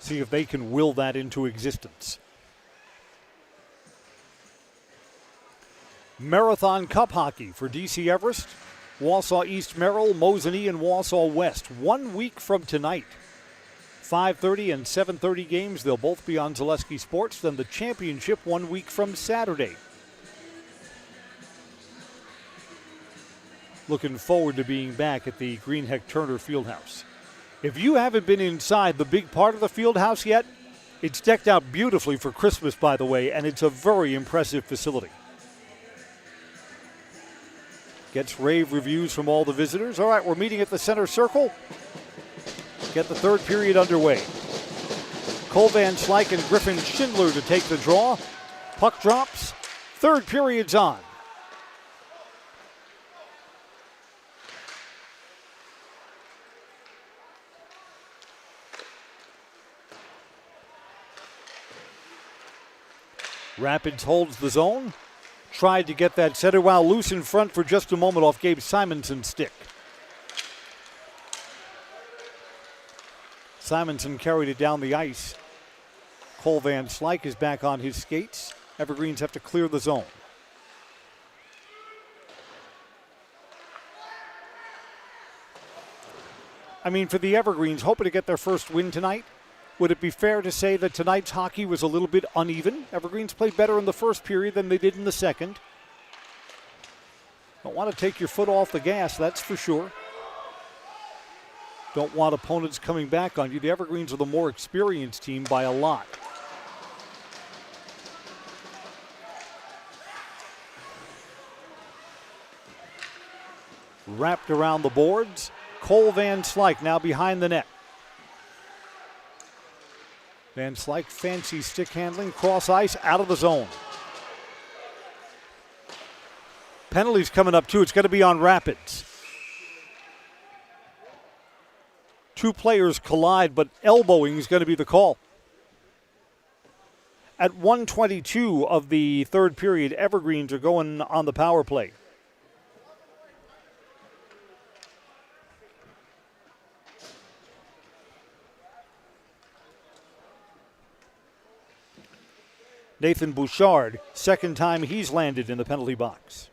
See if they can will that into existence. Marathon Cup hockey for DC Everest, Wausau East Merrill, Mosinee, and Wausau West. 1 week from tonight. 5:30 and 7:30 games. They'll both be on Zaleski Sports. Then the championship 1 week from Saturday. Looking forward to being back at the Greenheck Turner Fieldhouse. If you haven't been inside the big part of the fieldhouse yet, it's decked out beautifully for Christmas, by the way, and it's a very impressive facility. Gets rave reviews from all the visitors. All right, we're meeting at the center circle. Get the third period underway. Cole Van Slyke and Griffin Schindler to take the draw. Puck drops. Third period's on. Rapids holds the zone. Tried to get that center while loose in front for just a moment off Gabe Simonson's stick. Simonson carried it down the ice. Cole Van Slyke is back on his skates. Evergreens have to clear the zone. I mean, for the Evergreens, hoping to get their first win tonight, would it be fair to say that tonight's hockey was a little bit uneven? Evergreens played better in the first period than they did in the second. Don't want to take your foot off the gas, that's for sure. Don't want opponents coming back on you. The Evergreens are the more experienced team by a lot. Wrapped around the boards. Cole Van Slyke now behind the net. Van Slyke, fancy stick handling, cross ice, out of the zone. Penalties coming up too. It's going to be on Rapids. Two players collide, but elbowing is going to be the call. At 1:22 of the third period, Evergreens are going on the power play. Nathan Bouchard, second time he's landed in the penalty box.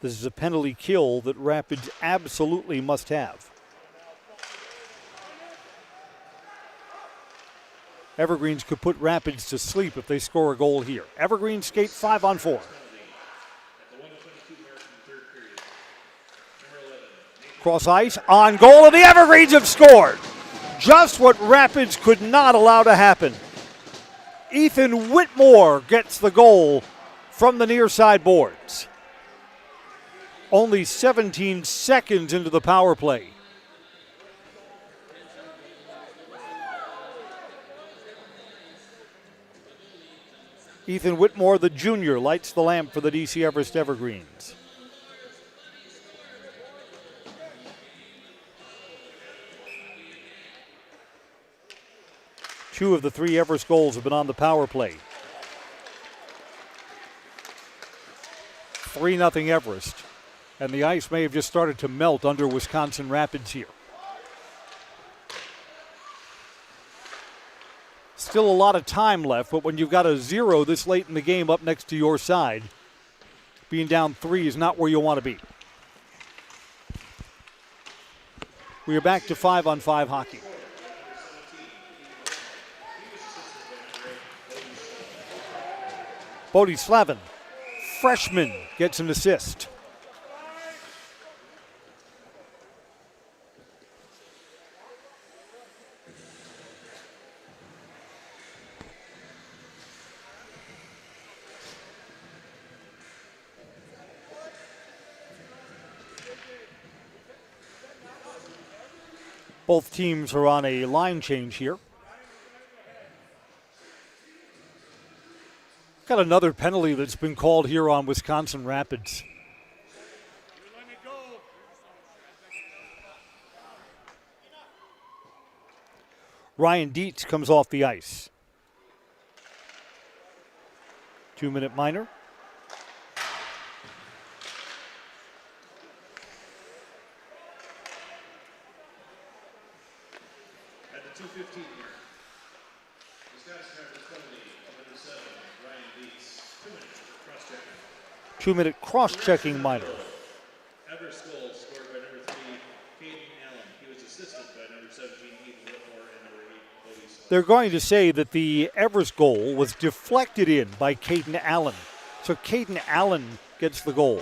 This is a penalty kill that Rapids absolutely must have. Evergreens could put Rapids to sleep if they score a goal here. Evergreens skate 5-on-4. Cross ice, on goal, and the Evergreens have scored. Just what Rapids could not allow to happen. Ethan Whitmore gets the goal from the near side boards. Only 17 seconds into the power play. Ethan Whitmore, the junior, lights the lamp for the DC Everest Evergreens. Two of the three Everest goals have been on the power play. 3-0 Everest. And the ice may have just started to melt under Wisconsin Rapids here. Still a lot of time left, but when you've got a 0 this late in the game up next to your side, being down 3 is not where you want to be. We are back to 5-on-5 hockey. Bodie Slavin, freshman, gets an assist. Both teams are on a line change here. Got another penalty that's been called here on Wisconsin Rapids. Ryan Dietz comes off the ice. 2-minute minor.
At the 2:15 mark, Wisconsin Rapids penalty, number 7, Ryan Dietz, 2-minute cross-checking.
2-minute cross-checking minor.
Everest goal scored by number 3, Caden Allen. He was assisted by number 17, Ethan Whitmore, and number 8, Bodie Slavin.
They're going to say that the Everest goal was deflected in by Caden Allen. So Caden Allen gets the goal.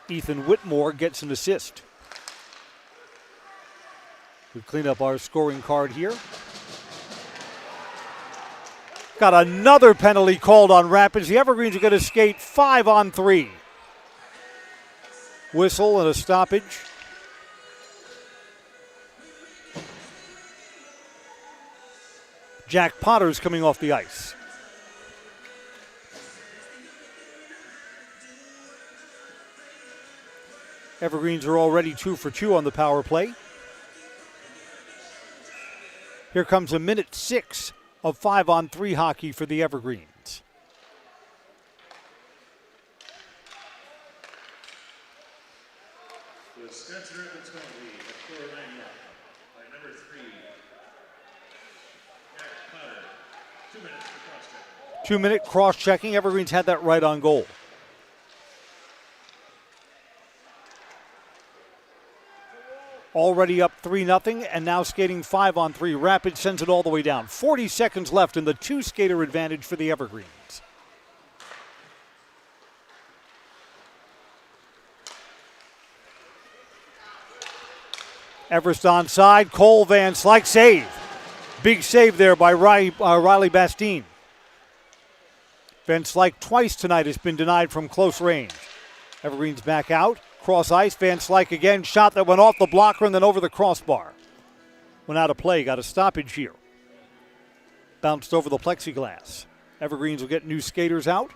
Ethan Whitmore gets an assist. We clean up our scoring card here. Got another penalty called on Rapids. The Evergreens are going to skate 5-on-3. Whistle and a stoppage. Jack Potter's coming off the ice. Evergreens are already 2 for 2 on the power play. Here comes a minute 6 of 5-on-3 hockey for the Evergreens.
Wisconsin Rapids penalty at 4-9 mark by number 3, Jack Potter. 2 minutes for cross-checking.
2-minute cross-checking. Evergreens had that right on goal. Already up 3-0 and now skating 5-on-3. Rapids sends it all the way down. 40 seconds left in the 2-skater advantage for the Evergreens. Everest onside. Cole Van Slyke save. Big save there by Riley Bastine. Van Slyke twice tonight has been denied from close range. Evergreens back out. Cross ice, Van Slyke again, shot that went off the blocker and then over the crossbar. Went out of play, got a stoppage here. Bounced over the plexiglass. Evergreens will get new skaters out.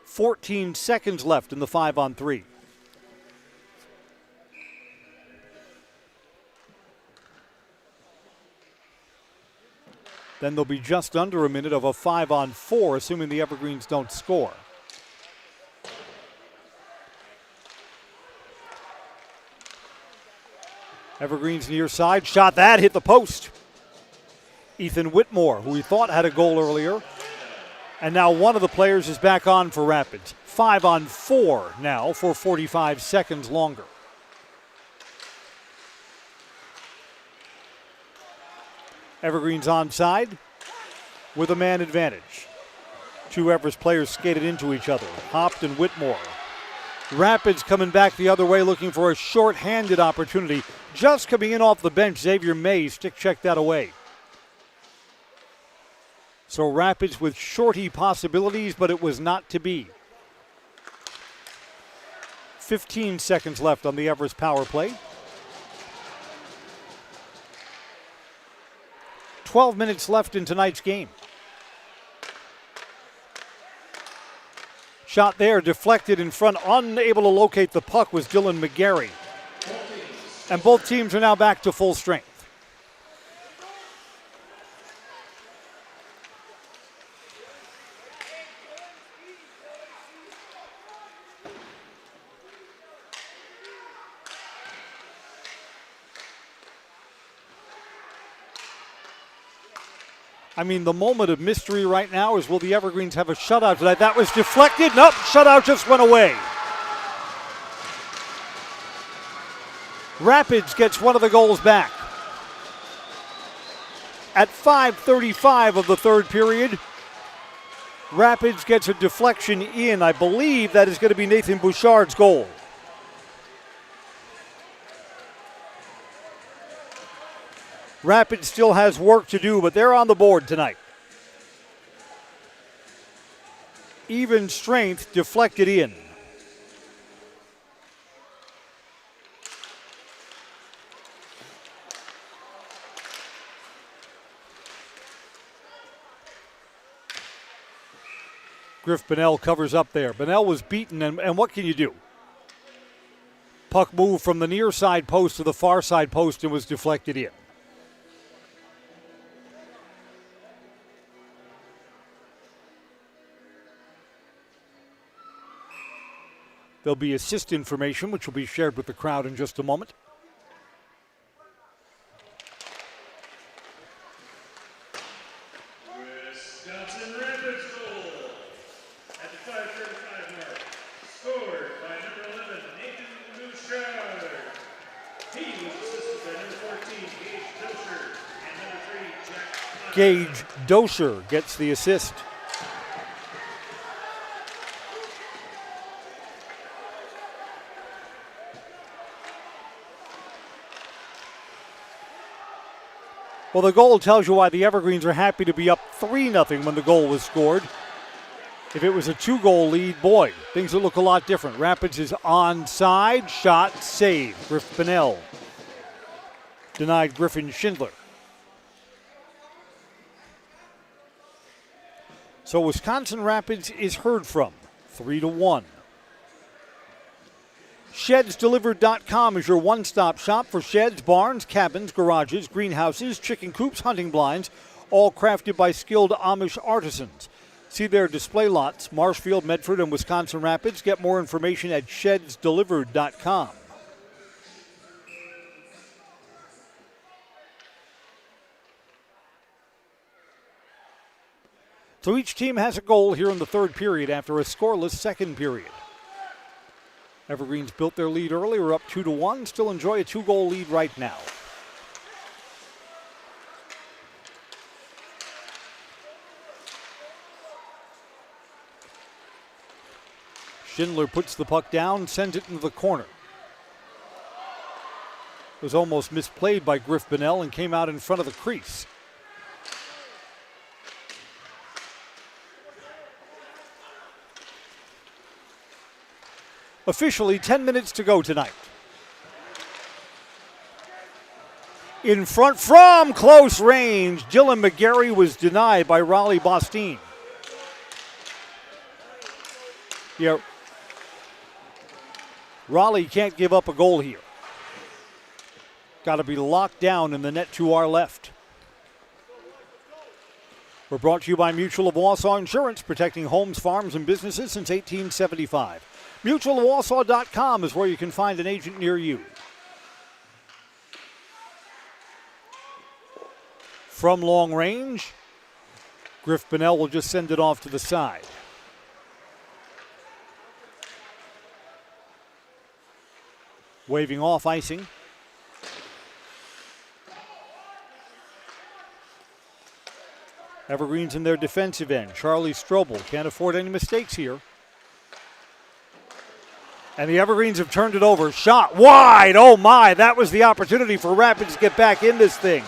14 seconds left in the 5-on-3. Then there'll be just under a minute of a 5-on-4, assuming the Evergreens don't score. Evergreens near side, shot that, hit the post. Ethan Whitmore, who we thought had a goal earlier, and now one of the players is back on for Rapids. 5-on-4 now for 45 seconds longer. Evergreens onside with a man advantage. Two Everest players skated into each other, Hopt and Whitmore. Rapids coming back the other way looking for a short-handed opportunity. Just coming in off the bench, Xavier May stick-checked that away. So Rapids with shorty possibilities, but it was not to be. 15 seconds left on the Everest power play. 12 minutes left in tonight's game. Shot there, deflected in front, unable to locate the puck was Dylan McGarry. And both teams are now back to full strength. I mean, the moment of mystery right now is, will the Evergreens have a shutout tonight? That was deflected. Nope, shutout just went away. Rapids gets one of the goals back. At 5:35 of the third period, Rapids gets a deflection in. I believe that is going to be Nathan Bouchard's goal. Rapids still has work to do, but they're on the board tonight. Even strength deflected in. Griff Bonnell covers up there. Bonnell was beaten, and what can you do? Puck moved from the near side post to the far side post and was deflected in. There'll be assist information, which will be shared with the crowd in just a moment.
Wisconsin Rapids goal at the 5:35 mark, scored by number 11, Nathan Bouchard. He was assisted by number 14, Gage Dosher, and number 3, Jack.
Gage Dosher gets the assist. Well, the goal tells you why the Evergreens are happy to be up 3-0 when the goal was scored. If it was a 2-goal lead, boy, things would look a lot different. Rapids is onside, shot, save. Griff Bonnell denied Griffin Schindler. So Wisconsin Rapids is heard from, 3-1. ShedsDelivered.com is your one-stop shop for sheds, barns, cabins, garages, greenhouses, chicken coops, hunting blinds, all crafted by skilled Amish artisans. See their display lots, Marshfield, Medford, and Wisconsin Rapids. Get more information at ShedsDelivered.com. So each team has a goal here in the third period after a scoreless second period. Evergreens built their lead early. We're up 2-1. Still enjoy a 2-goal lead right now. Schindler puts the puck down, sends it into the corner. It was almost misplayed by Griff Bonnell and came out in front of the crease. Officially 10 minutes to go tonight. In front from close range, Dylan McGarry was denied by Raleigh Bostine. Yeah. Raleigh can't give up a goal here. Got to be locked down in the net to our left. We're brought to you by Mutual of Wausau Insurance, protecting homes, farms, and businesses since 1875. MutualofWausau.com is where you can find an agent near you. From long range, Griff Bonnell will just send it off to the side. Waving off icing. Evergreens in their defensive end. Charlie Strobel can't afford any mistakes here. And the Evergreens have turned it over. Shot wide. Oh my, that was the opportunity for Rapids to get back in this thing.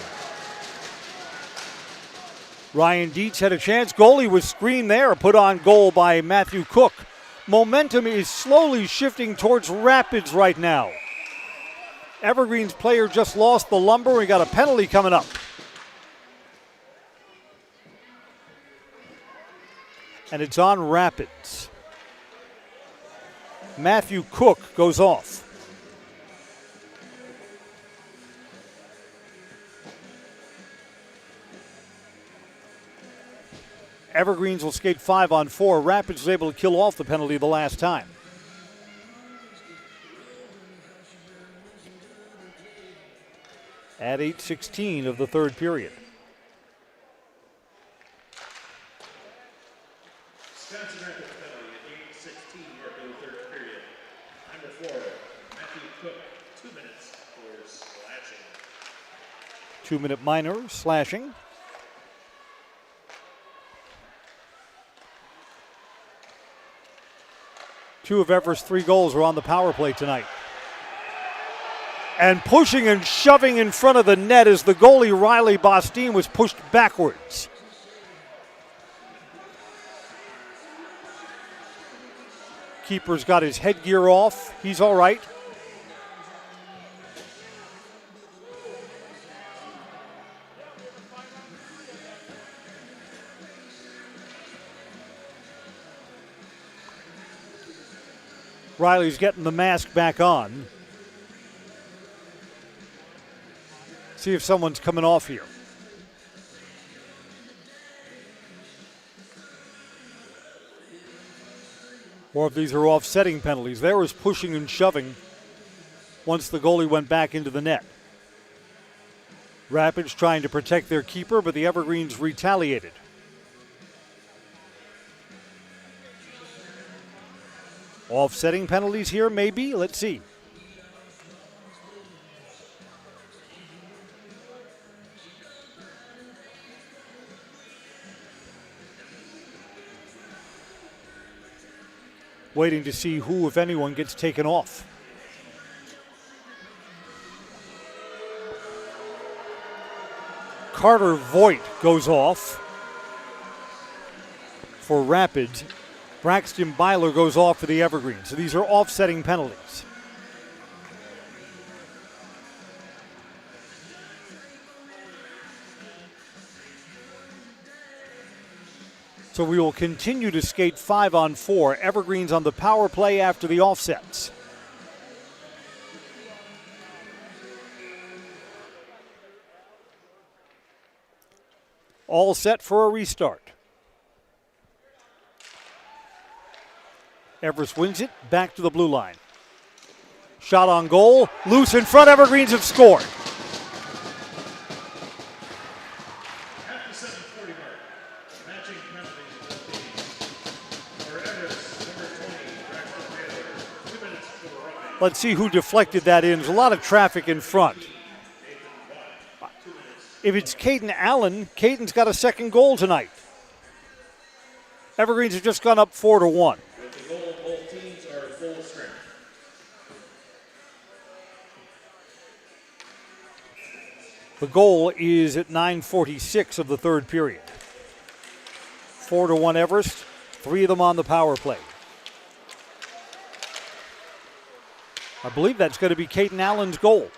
Ryan Dietz had a chance. Goalie was screened there, put on goal by Matthew Cook. Momentum is slowly shifting towards Rapids right now. Evergreens player just lost the lumber. We got a penalty coming up. And it's on Rapids. Matthew Cook goes off. Evergreens will skate 5-on-4. Rapids was able to kill off the penalty the last time. At 8:16 of the third period.
Wisconsin Rapids penalty at 8:16 mark of the third period. Number 4, Matthew Cook, 2 minutes for slashing.
2-minute minor, slashing. Two of Everest's 3 goals were on the power play tonight. And pushing and shoving in front of the net as the goalie Riley Bostine was pushed backwards. Keeper's got his headgear off. He's all right. Riley's getting the mask back on. See if someone's coming off here. Or if these are offsetting penalties. There was pushing and shoving once the goalie went back into the net. Rapids trying to protect their keeper, but the Evergreens retaliated. Offsetting penalties here, maybe? Let's see. Waiting to see who, if anyone, gets taken off. Carter Voigt goes off for Rapids. Braxton Byler goes off for the Evergreens. So these are offsetting penalties. So we will continue to skate 5-on-4. Evergreens on the power play after the offsets. All set for a restart. Everest wins it, back to the blue line. Shot on goal, loose in front, Evergreens have scored.
At the 7:40 mark, matching penalties for Everest, number 20, Braxton Byler, 2 minutes for running.
Let's see who deflected that in. There's a lot of traffic in front. If it's Caden Allen, Caden's got a second goal tonight. Evergreens have just gone up 4-1.
With the goal, both teams are full strength.
The goal is at 9:46 of the third period. 4-1 Everest, 3 of them on the power play. I believe that's going to be Caden Allen's goal.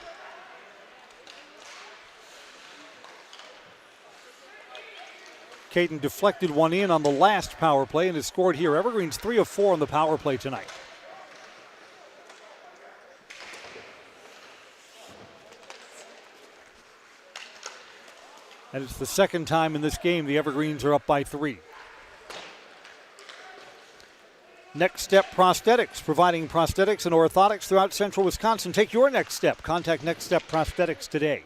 Caden deflected one in on the last power play and has scored here. Evergreen's 3 of 4 on the power play tonight. And it's the second time in this game the Evergreens are up by 3. Next Step Prosthetics, providing prosthetics and orthotics throughout central Wisconsin. Take your next step. Contact Next Step Prosthetics today.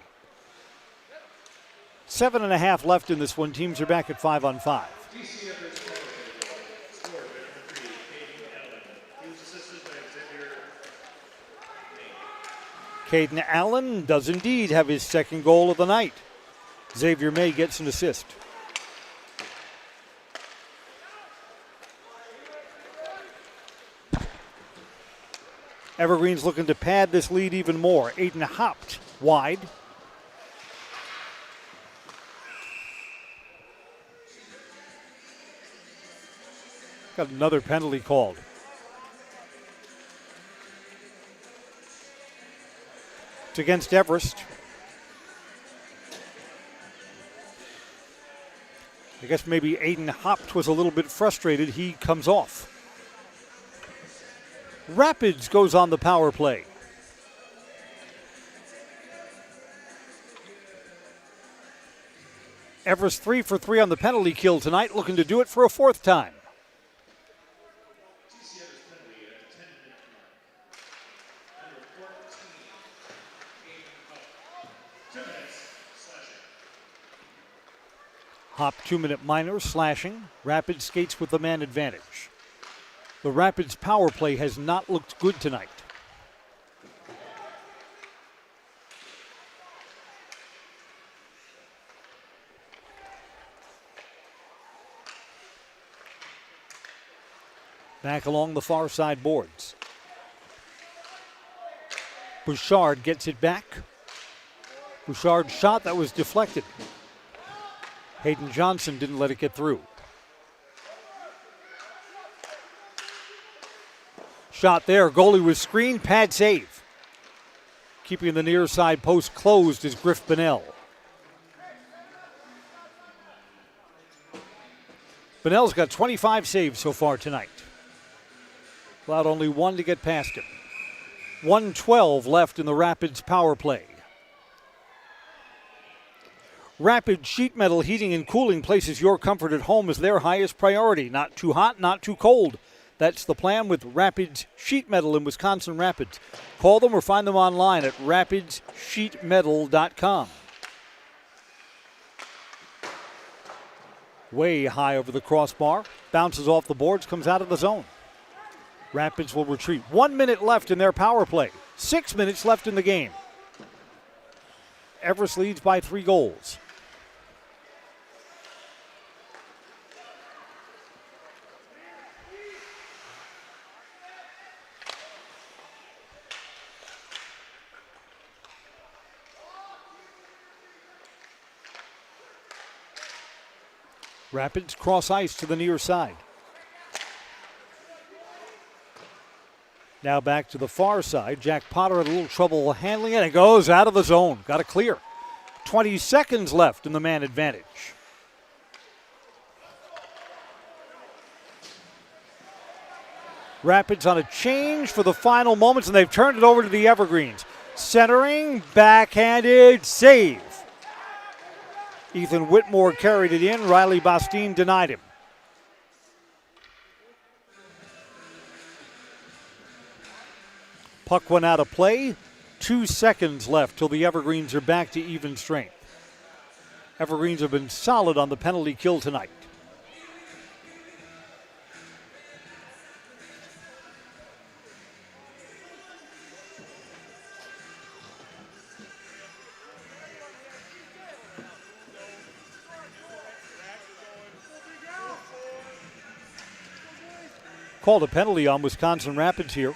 7.5 left in this one. Teams are back at 5 on 5. Caden Allen does indeed have his second goal of the night. Xavier May gets an assist. Evergreen's looking to pad this lead even more. Aiden hopped wide. Got another penalty called. It's against Everest. I guess maybe Aiden hopped, was a little bit frustrated. He comes off. Rapids goes on the power play. Everest 3 for 3 on the penalty kill tonight, looking to do it for a 4th time. Hop 2-minute minor, slashing. Rapids skates with the man advantage. The Rapids power play has not looked good tonight. Back along the far side boards. Bouchard gets it back. Bouchard's shot that was deflected. Hayden Johnson didn't let it get through. Shot there, goalie was screened, pad save. Keeping the near side post closed is Griff Bonnell. Bonnell's got 25 saves so far tonight. Allowed only one to get past him. 1:12 left in the Rapids power play. Rapid Sheet Metal Heating and Cooling places your comfort at home as their highest priority. Not too hot, not too cold. That's the plan with Rapids Sheet Metal in Wisconsin Rapids. Call them or find them online at rapidssheetmetal.com. Way high over the crossbar. Bounces off the boards, comes out of the zone. Rapids will retreat. 1 minute left in their power play. 6 minutes left in the game. Everest leads by 3 goals. Rapids cross ice to the near side. Now back to the far side. Jack Potter had a little trouble handling it. It goes out of the zone. Got it clear. 20 seconds left in the man advantage. Rapids on a change for the final moments, and they've turned it over to the Evergreens. Centering, backhanded, save. Ethan Whitmore carried it in. Riley Bastine denied him. Puck went out of play. 2 seconds left till the Evergreens are back to even strength. Evergreens have been solid on the penalty kill tonight. Called a penalty on Wisconsin Rapids here.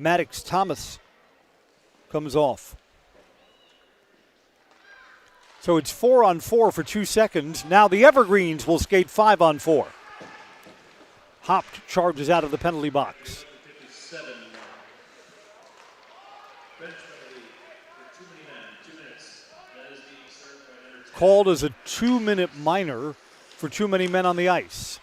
Maddox Thomas comes off. So it's 4-on-4 for 2 seconds. Now the Evergreens will skate 5-on-4. Hopped charges out of the penalty box. Called as a 2-minute minor for too many men on the ice.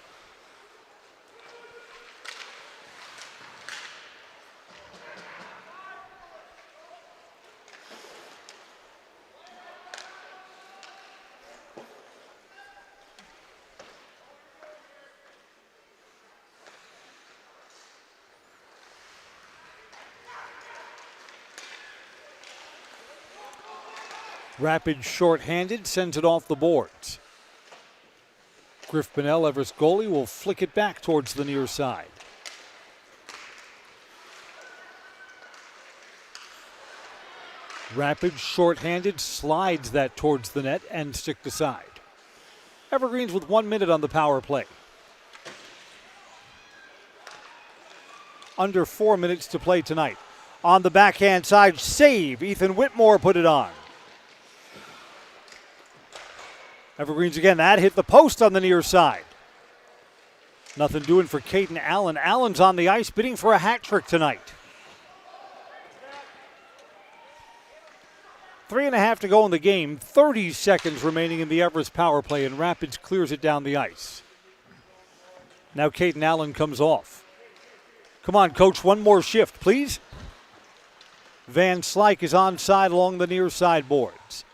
Rapids shorthanded, sends it off the boards. Griff Pinnell, Everest goalie, will flick it back towards the near side. Rapids shorthanded, slides that towards the net and stick to side. Evergreens with 1 minute on the power play. Under 4 minutes to play tonight. On the backhand side, save. Ethan Whitmore put it on. Evergreens again, that hit the post on the near side. Nothing doing for Caden Allen. Allen's on the ice bidding for a hat trick tonight. 3.5 to go in the game. 30 seconds remaining in the Everest power play, and Rapids clears it down the ice. Now Caden Allen comes off. Come on, coach, one more shift, please. Van Slyke is onside along the near side boards.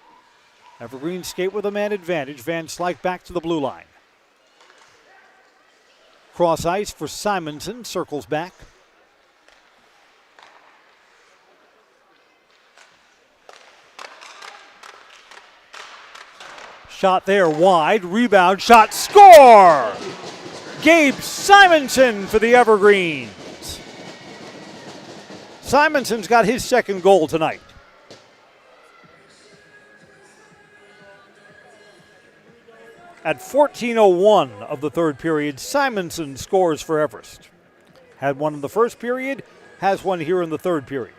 Evergreen skate with a man advantage. Van Slyke back to the blue line. Cross ice for Simonson. Circles back. Shot there wide. Rebound. Shot. Score! Gabe Simonson for the Evergreens. Simonson's got his second goal tonight. At 14:01 of the third period, Simonson scores for Everest. Had one in the first period, has one here in the third period.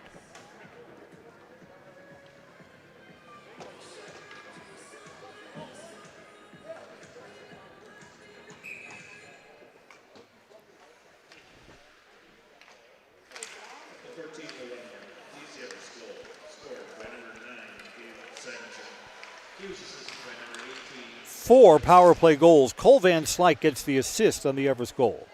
Four power play goals. Cole Van Slyke gets the assist on the Everest goal.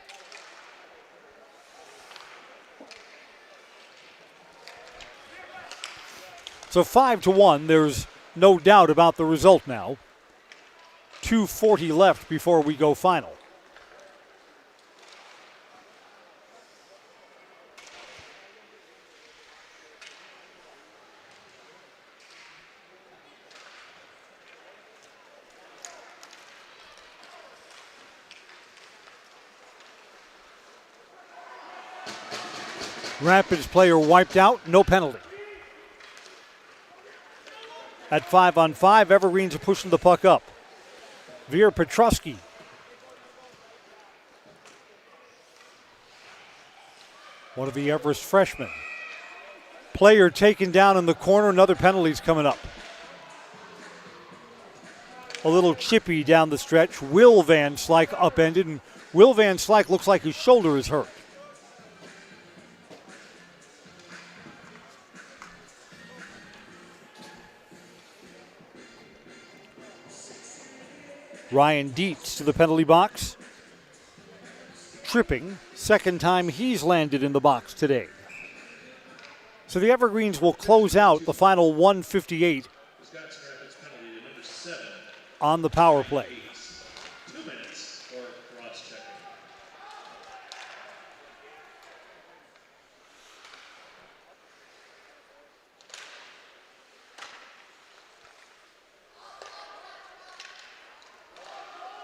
So 5-1. There's no doubt about the result now. 2:40 left before we go final. Rapids player wiped out, no penalty. At 5-on-5, Evergreens are pushing the puck up. Veer Petrusky. One of the Everest freshmen. Player taken down in the corner, another penalty's coming up. A little chippy down the stretch. Will Van Slyke upended, and Will Van Slyke looks like his shoulder is hurt. Ryan Dietz to the penalty box. Tripping. Second time he's landed in the box today. So the Evergreens will close out the final 1:58 on the power play.
2 minutes for cross-checking.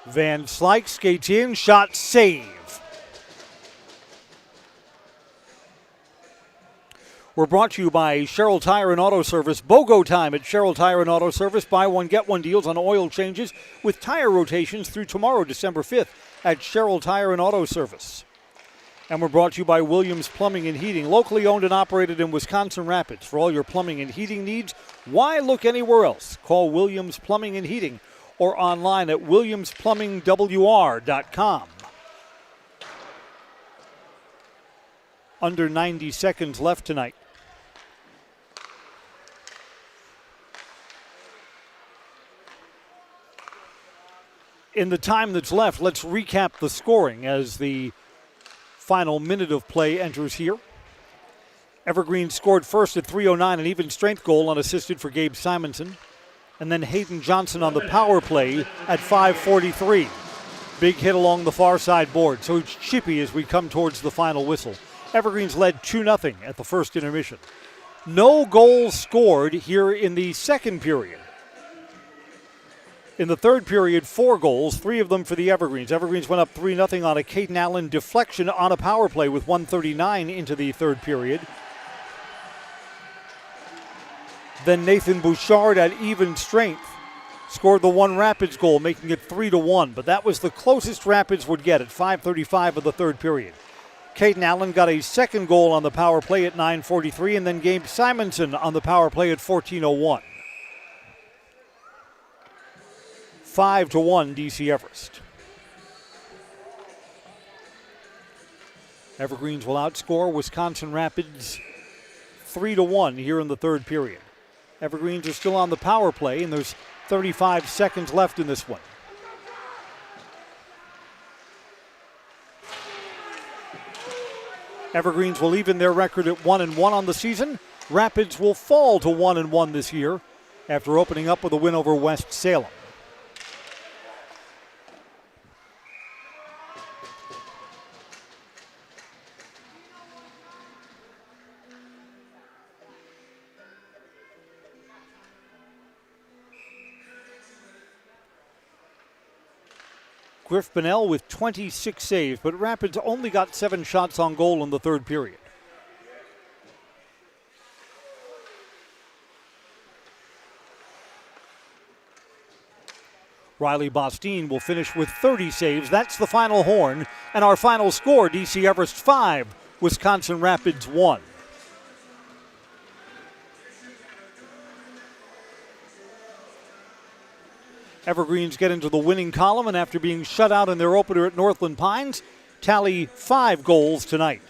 Van Slyke skates in, shot, save. We're brought to you by Sherrill Tire and Auto Service. BOGO time at Sherrill Tire and Auto Service. Buy one, get one deals on oil changes with tire rotations through tomorrow, December 5th at Sherrill Tire and Auto Service. And we're brought to you by Williams Plumbing and Heating, locally owned and operated in Wisconsin Rapids. For all your plumbing and heating needs, why look anywhere else? Call Williams Plumbing and Heating or online at williamsplumbingwr.com. Under 90 seconds left tonight. In the time that's left, let's recap the scoring as the final minute of play enters here. Evergreen scored first at 3:09, an even strength goal unassisted for Gabe Simonson. And then Hayden Johnson on the power play at 5:43. Big hit along the far side board, so it's chippy as we come towards the final whistle. Evergreen's led 2-0 at the first intermission. No goals scored here in the second period. In the third period, 4 goals, 3 of them for the Evergreens. Evergreens went up 3-0 on a Caden Allen deflection on a power play with 1:39 into the third period. Then Nathan Bouchard at even strength scored the 1 Rapids goal, making it 3-1. But that was the closest Rapids would get at 5:35 of the third period. Caden Allen got a second goal on the power play at 9:43, and then Gabe Simonson on the power play at 14:01. 5-1 DC Everest. Evergreens will outscore Wisconsin Rapids 3-1 here in the third period. Evergreens are still on the power play, and there's 35 seconds left in this one. Evergreens will even their record at 1-1 on the season. Rapids will fall to 1-1 this year after opening up with a win over West Salem. Griff Bonnell with 26 saves, but Rapids only got 7 shots on goal in the third period. Riley Bostine will finish with 30 saves. That's the final horn. And our final score, DC Everest 5, Wisconsin Rapids 1. Evergreens get into the winning column, and after being shut out in their opener at Northland Pines, tally 5 goals tonight.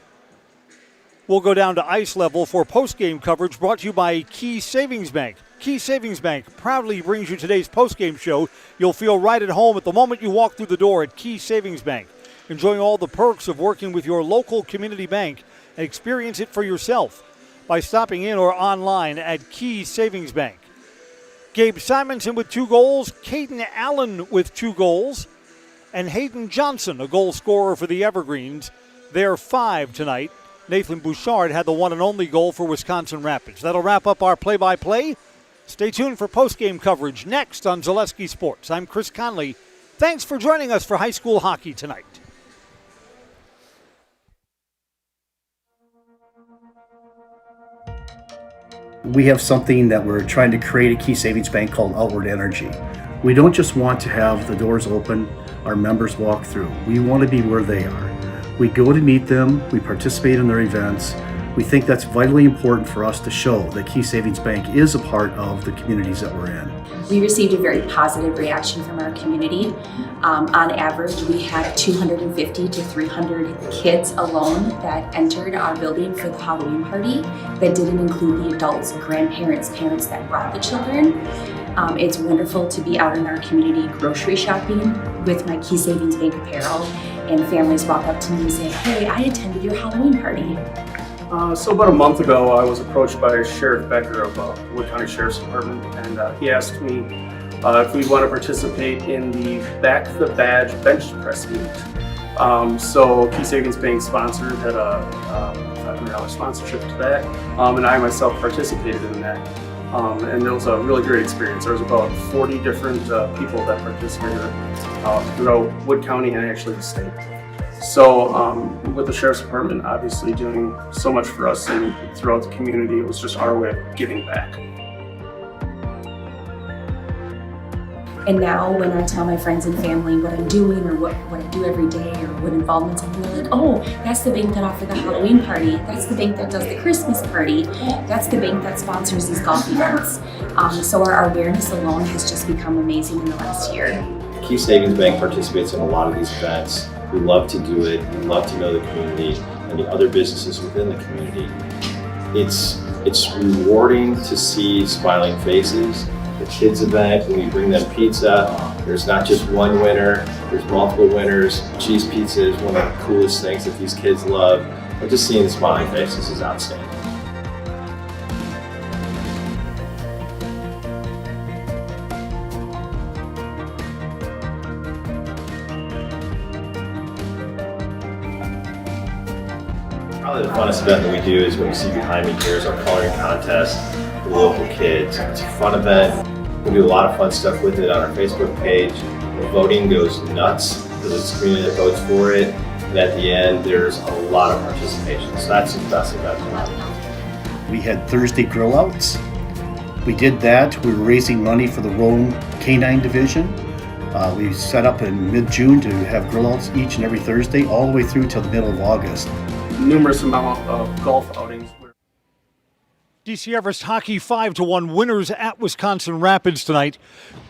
We'll go down to ice level for postgame coverage brought to you by Key Savings Bank. Key Savings Bank proudly brings you today's postgame show. You'll feel right at home at the moment you walk through the door at Key Savings Bank. Enjoy all the perks of working with your local community bank and experience it for yourself by stopping in or online at Key Savings Bank. Gabe Simonson with 2 goals, Caden Allen with 2 goals, and Hayden Johnson, a goal scorer for the Evergreens. They're 5 tonight. Nathan Bouchard had the one and only goal for Wisconsin Rapids. That'll wrap up our play-by-play. Stay tuned for post-game coverage next on Zaleski Sports. I'm Chris Conley. Thanks for joining us for high school hockey tonight.
We have something that we're trying to create at Key Savings Bank called Outward Energy. We don't just want to have the doors open, our members walk through. We want to be where they are. We go to meet them, we participate in their events. We think that's vitally important for us to show that Key Savings Bank is a part of the communities that we're in.
We received a very positive reaction from our community. On average, we had 250 to 300 kids alone that entered our building for the Halloween party. That didn't include the adults, grandparents, parents that brought the children. It's wonderful to be out in our community grocery shopping with my Key Savings Bank apparel, and families walk up to me and say, "Hey, I attended your Halloween party."
So about a month ago, I was approached by Sheriff Becker of Wood County Sheriff's Department, and he asked me if we'd want to participate in the Back the Badge bench press meet. So Key Savings Bank sponsored, had a $500 sponsorship to that, and I myself participated in that. And it was a really great experience. There was about 40 different people that participated throughout Wood County and actually the state. So with the Sheriff's Department obviously doing so much for us and throughout the community, it was just our way of giving back.
And now when I tell my friends and family what I'm doing or what I do every day or what involvements I'm doing, they're like, "Oh, that's the bank that offered the Halloween party. That's the bank that does the Christmas party. That's the bank that sponsors these golf events." So our awareness alone has just become amazing in the last year.
Key Savings Bank participates in a lot of these events. We love to do it. We love to know the community and the other businesses within the community. It's rewarding to see smiling faces. a kids event, when we bring them pizza, there's not just one winner, there's multiple winners. Cheese pizza is one of the coolest things that these kids love. And just seeing the smiling faces is outstanding. Probably the funnest event that we do is what you see behind me here is our coloring contest for the local kids. It's a fun event. We do a lot of fun stuff with it on our Facebook page. The voting goes nuts because it's the community that votes for it. And at the end, there's a lot of participation. So that's the best event.
We had Thursday grill outs. We did that. We were raising money for the Rome Canine Division. We set up in mid-June to have grill outs each and every Thursday, all the way through till the middle of August.
Numerous amount of golf outings.
DC Everest hockey 5-1 winners at Wisconsin Rapids tonight.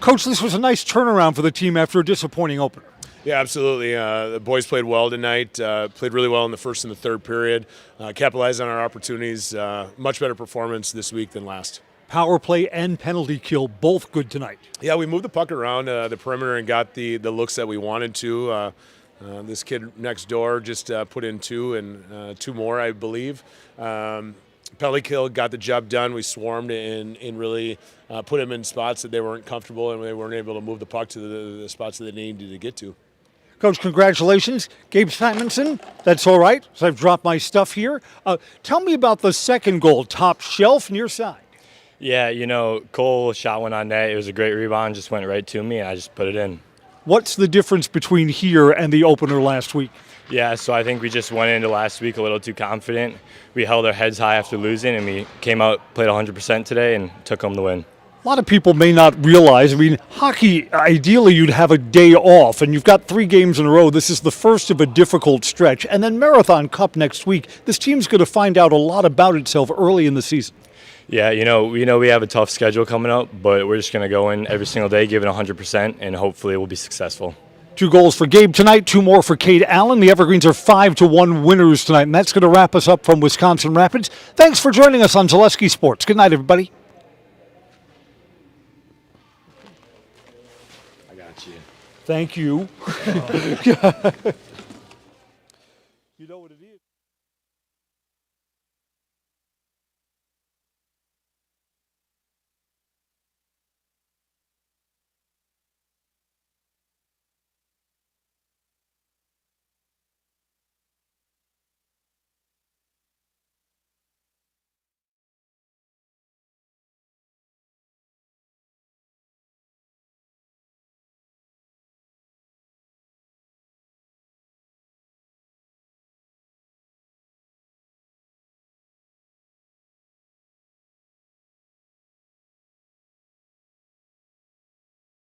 Coach, this was a nice turnaround for the team after a disappointing opener.
Yeah, absolutely. The boys played well tonight, played really well in the first and the third period, capitalized on our opportunities. Much better performance this week than last.
Power play and penalty kill, both good tonight.
Yeah, we moved the puck around the perimeter and got the looks that we wanted to. This kid next door just put in two and two more, I believe. Penalty kill got the job done. We swarmed and really put them in spots that they weren't comfortable and they weren't able to move the puck to the spots that they needed to get to.
Coach, congratulations. Gabe Simonson, that's all right, so I've dropped my stuff here. Tell me about the second goal, top shelf, near side.
Yeah, you know, Cole shot one on net. It was a great rebound, just went right to me, and I just put it in.
What's the difference between here and the opener last week?
Yeah, so I think we just went into last week a little too confident. We held our heads high after losing, and we came out, played 100% today, and took home the win.
A lot of people may not realize, hockey, ideally you'd have a day off, and you've got 3 games in a row. This is the first of a difficult stretch. And then Marathon Cup next week. This team's going to find out a lot about itself early in the season.
Yeah, we know we have a tough schedule coming up, but we're just going to go in every single day, give it 100%, and hopefully we'll be successful.
2 goals for Gabe tonight, 2 more for Cade Allen. The Evergreens are 5-1 winners tonight, and that's going to wrap us up from Wisconsin Rapids. Thanks for joining us on Zaleski Sports. Good night, everybody.
I got you.
Thank you. You know what it is.